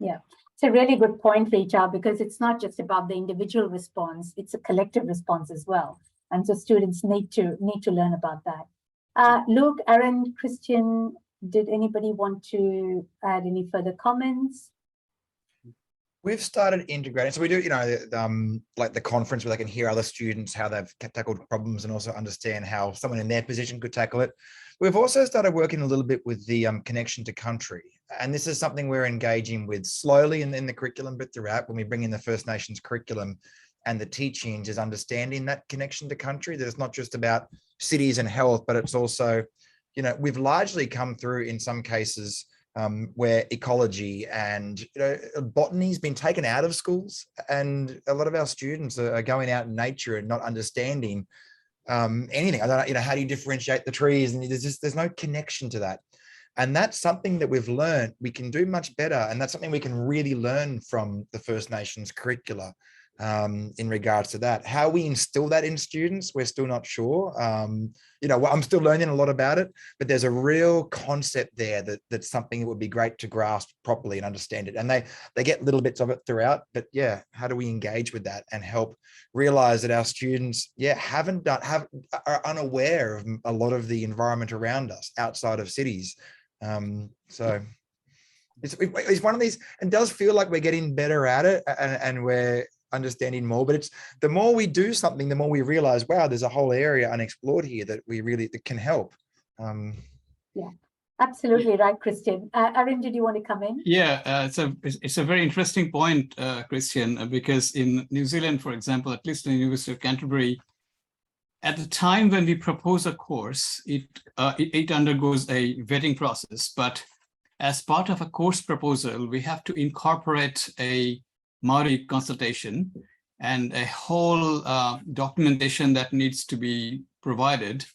Yeah, it's a really good point, Rita, because it's not just about the individual response, it's a collective response as well. And so students need to learn about that. Luke, Aaron, Christian, did anybody want to add any further comments? We've started integrating, so we do, you know, like the conference where they can hear other students, how they've tackled problems, and also understand how someone in their position could tackle it. We've also started working a little bit with the connection to country. And this is something we're engaging with slowly in the curriculum, but throughout, when we bring in the First Nations curriculum and the teachings, is understanding that connection to country, that it's not just about cities and health, but it's also, you know, we've largely come through in some cases where ecology and, you know, botany's been taken out of schools, and a lot of our students are going out in nature and not understanding anything. I don't know, you know, how do you differentiate the trees? And there's no connection to that. And that's something that we've learned we can do much better. And that's something we can really learn from the First Nations curricula, in regards to that. How we instill that in students, we're still not sure. You know, I'm still learning a lot about it, but there's a real concept there that's something that would be great to grasp properly and understand it. And they get little bits of it throughout, but yeah, how do we engage with that and help realize that our students, are unaware of a lot of the environment around us outside of cities. So it's one of these, and does feel like we're getting better at it, and we're understanding more, but it's the more we do something, the more we realize, wow, there's a whole area unexplored here that can help. Yeah, absolutely right, Christian. Aaron, did you want to come in? Yeah, it's a very interesting point, Christian, because in New Zealand, for example, at least in the University of Canterbury, at the time when we propose a course, it undergoes a vetting process, but as part of a course proposal, we have to incorporate a Maori consultation and a whole documentation that needs to be provided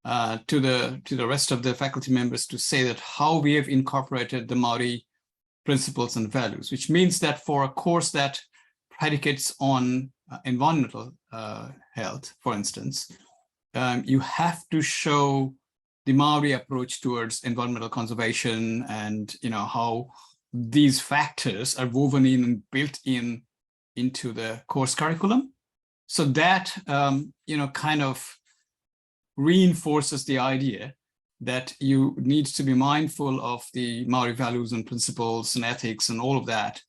to the rest of the faculty members to say that how we have incorporated the Maori principles and values, which means that for a course that predicates on environmental health, for instance, you have to show the Maori approach towards environmental conservation and, you know, how these factors are woven in and built into the course curriculum. So that, you know, kind of reinforces the idea that you need to be mindful of the Maori values and principles and ethics and all of that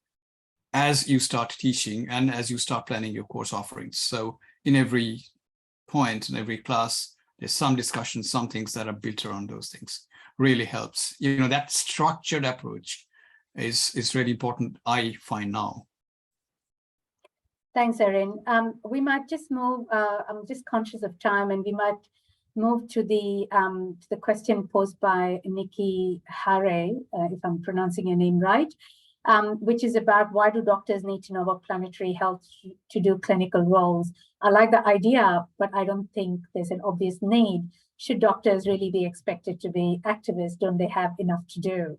as you start teaching and as you start planning your course offerings. So in every point, in every class, there's some discussion, some things that are built around those things. Really helps. You know, that structured approach is really important, I find now. Thanks, Erin. We might just move, I'm just conscious of time, and we might move to the question posed by Nikki Hare, if I'm pronouncing your name right, which is about why do doctors need to know about planetary health to do clinical roles? I like the idea, but I don't think there's an obvious need. Should doctors really be expected to be activists? Don't they have enough to do?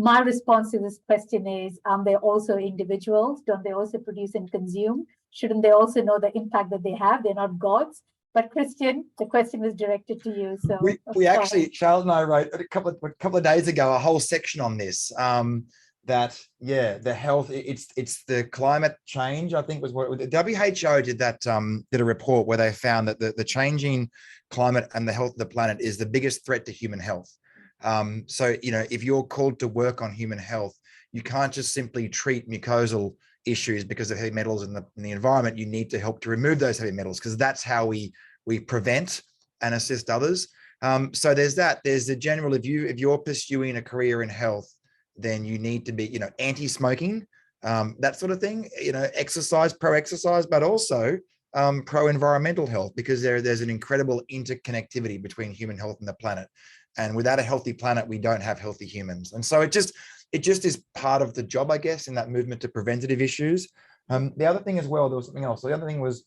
My response to this question is, they're also individuals. Don't they also produce and consume? Shouldn't they also know the impact that they have? They're not gods. But Christian, the question was directed to you. So we actually, Charles and I wrote a couple of days ago a whole section on this. That the health, it's the climate change, I think was what the WHO did a report where they found that the changing climate and the health of the planet is the biggest threat to human health. So, you know, if you're called to work on human health, you can't just simply treat mucosal issues because of heavy metals in the environment. You need to help to remove those heavy metals, because that's how we prevent and assist others. So there's that. There's the general, if you're pursuing a career in health, then you need to be, you know, anti-smoking, that sort of thing, you know, pro-exercise, but also pro-environmental health, because there's an incredible interconnectivity between human health and the planet. And without a healthy planet, we don't have healthy humans. And so it just is part of the job, I guess, in that movement to preventative issues. The other thing as well, there was something else. So the other thing was,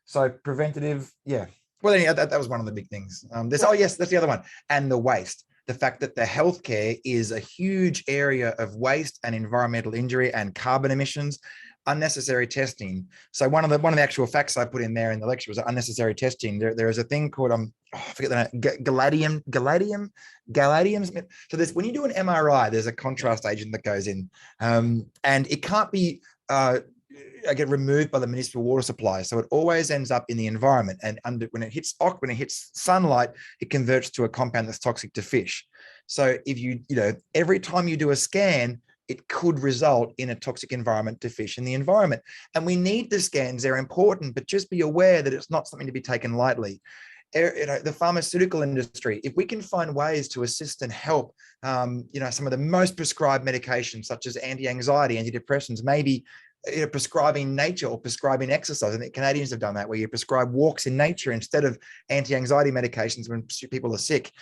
so preventative, yeah. Well, anyway, that was one of the big things. Yes, that's the other one. And the waste. The fact that the healthcare is a huge area of waste and environmental injury and carbon emissions, unnecessary testing. So one of the actual facts I put in there in the lecture was unnecessary testing. There is a thing called I forget the name, galadium. So there's, when you do an MRI, there's a contrast agent that goes in, and it can't be get removed by the municipal water supply. So it always ends up in the environment, and when it hits sunlight, it converts to a compound that's toxic to fish. So if you know, every time you do a scan, it could result in a toxic environment to fish in the environment. And we need the scans, they're important, but just be aware that it's not something to be taken lightly. You know, the pharmaceutical industry, if we can find ways to assist and help, you know, some of the most prescribed medications, such as anti-anxiety, antidepressants, maybe, you know, prescribing nature or prescribing exercise. I think Canadians have done that, where you prescribe walks in nature instead of anti-anxiety medications when people are sick.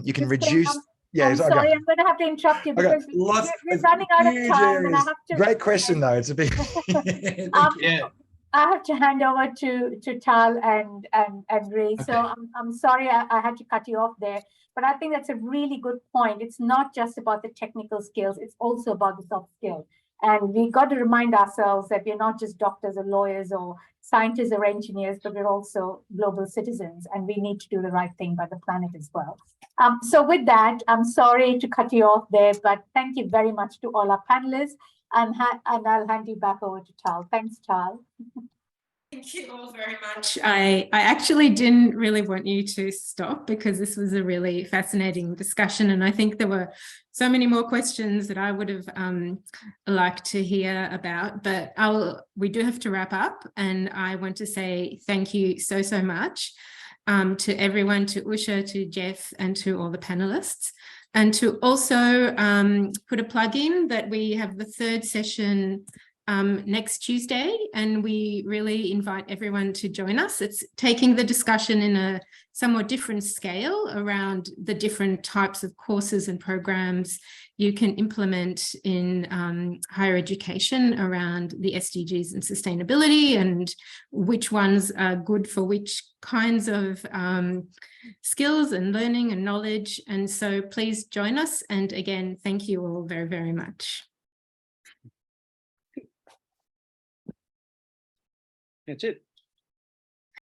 You can reduce. Yeah, I'm sorry, I'm going to have to interrupt you because we're running out of time, and I have to. Great question, though. It's a big. Yeah. I have to hand over to Tal and Ray. Okay. So I'm sorry I had to cut you off there, but I think that's a really good point. It's not just about the technical skills; it's also about the soft skills. And we got to remind ourselves that we're not just doctors or lawyers or scientists or engineers, but we're also global citizens, and we need to do the right thing by the planet as well. So with that, I'm sorry to cut you off there, but thank you very much to all our panelists, and I'll hand you back over to Tal. Thanks, Tal. Thank you all very much. I actually didn't really want you to stop because this was a really fascinating discussion, and I think there were so many more questions that I would have liked to hear about, but we do have to wrap up, and I want to say thank you so much to everyone, to Usha, to Geoff, and to all the panelists, and to also put a plug in that we have the third session next Tuesday, and we really invite everyone to join us. It's taking the discussion in a somewhat different scale around the different types of courses and programs you can implement in higher education around the SDGs and sustainability, and which ones are good for which kinds of skills and learning and knowledge. And so please join us. And again, thank you all very much. That's it.